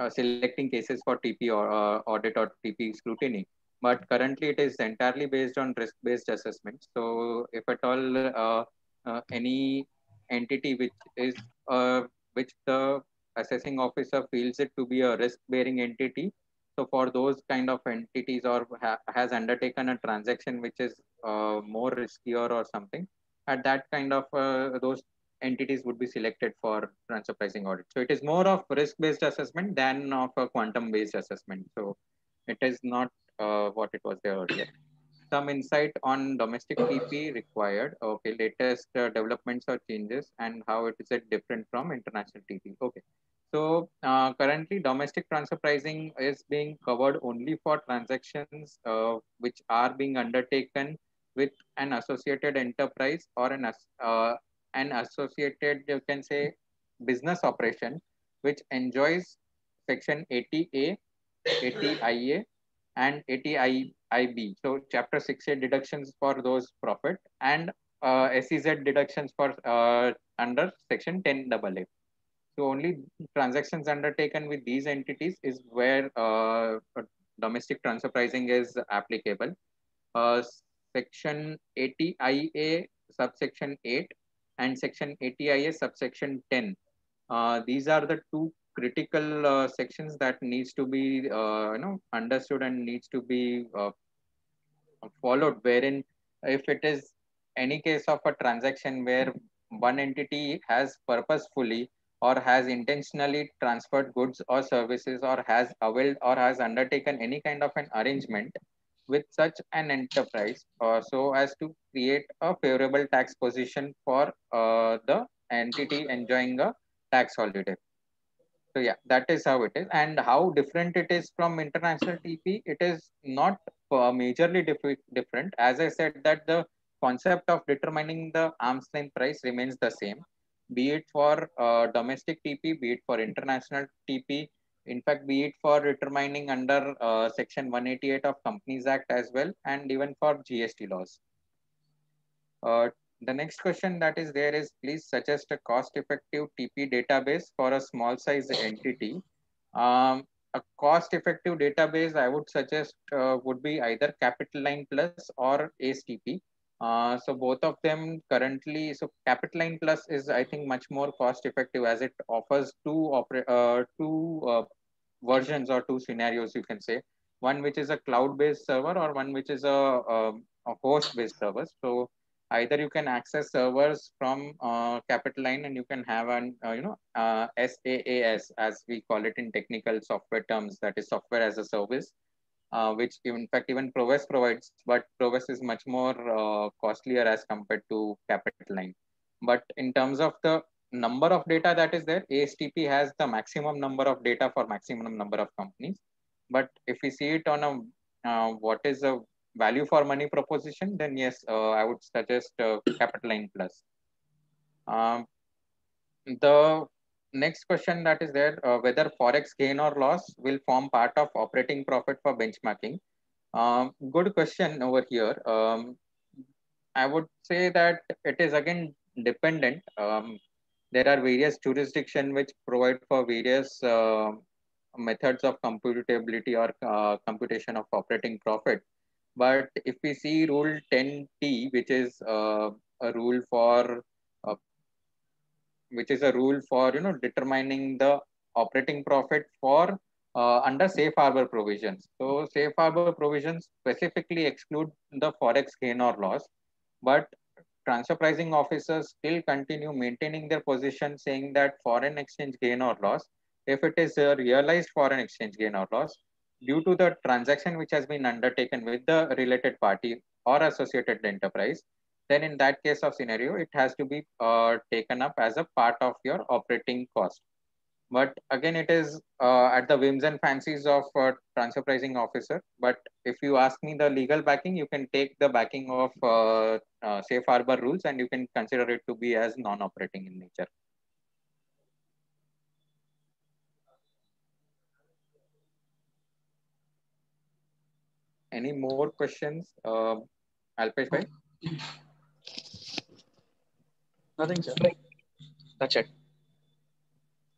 selecting cases for TP or audit or TP scrutiny. But currently it is entirely based on risk-based assessment. So if at all any entity which the assessing officer feels it to be a risk-bearing entity, so for those kind of entities, or has undertaken a transaction which is more riskier or something, at that kind of those entities would be selected for transfer pricing audit. So it is more of risk-based assessment than of a quantum-based assessment. So it is not what it was there earlier. Some insight on domestic TP required. Okay, latest developments or changes and how it is different from international TP. Okay, so currently domestic transfer pricing is being covered only for transactions which are being undertaken with an associated enterprise or an associated, you can say, business operation which enjoys section 80A, 80IA and 80IB. So chapter 6A deductions for those profit and SEZ deductions for under section 10AA. So only transactions undertaken with these entities is where domestic transfer pricing is applicable. Uh, Section 80IA subsection 8 and section 80IA subsection 10. These are the two critical sections that needs to be understood and needs to be followed, wherein if it is any case of a transaction where one entity has purposefully or has intentionally transferred goods or services or has availed or has undertaken any kind of an arrangement with such an enterprise so as to create a favorable tax position for the entity enjoying a tax holiday. So yeah, that is how it is. And how different it is from international TP, it is not majorly different. As I said, that the concept of determining the arm's length price remains the same, be it for domestic TP, be it for international TP. In fact, be it for determining under Section 188 of Companies Act as well, and even for GST laws. The next question that is there is, please suggest a cost-effective TP database for a small size entity. A cost-effective database I would suggest would be either Capitaline Plus or ACE-TP. So both of them currently, so Capitaline Plus is, I think, much more cost-effective as it offers two versions or two scenarios, you can say. One which is a cloud-based server or one which is a host-based server. So either you can access servers from Capitaline and you can have an SaaS, as we call it in technical software terms, that is software as a service, which in fact even Proves provides, but Proves is much more costlier as compared to Capitaline. But in terms of the number of data that is there, ASTP has the maximum number of data for maximum number of companies. But if we see it on a what is a value for money proposition, then yes, I would suggest Capitaline Plus. The next question that is there, whether forex gain or loss will form part of operating profit for benchmarking. Good question over here. I would say that it is again dependent. There are various jurisdictions which provide for various methods of computability or computation of operating profit. But if we see Rule 10T, which is a rule for uh, determining the operating profit for under safe harbor provisions. So safe harbor provisions specifically exclude the forex gain or loss, but transfer pricing officers still continue maintaining their position, saying that foreign exchange gain or loss, if it is a realized foreign exchange gain or loss due to the transaction which has been undertaken with the related party or associated enterprise, then in that case of scenario, it has to be taken up as a part of your operating cost. But again, it is at the whims and fancies of transfer pricing officer. But if you ask me the legal backing, you can take the backing of safe harbor rules and you can consider it to be as non-operating in nature. Any more questions, Alpesh bhai? Nothing, sir. That's it.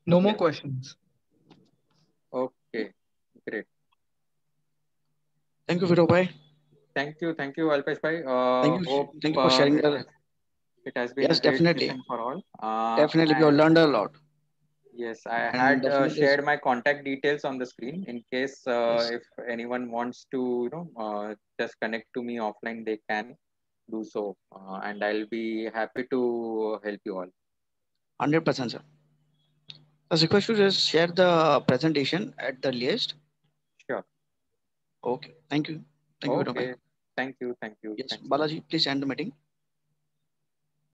No more questions. Okay, great. Thank you, Vito bhai. Thank you, Alpesh bhai. Thank you for sharing the. It has been Yes, a great definitely. session for all. Definitely, we have learned a lot. Yes, I And had definitely, shared my contact details on the screen in case yes. if anyone wants to, just connect to me offline, they can do so, and I'll be happy to help you all. 100%, sir. I request you to just share the presentation at the earliest. Sure. Okay. Thank you. Thank you, Vinod bhai. Okay. Thank you. Thank you. Yes, Thank you. Balaji, please end the meeting.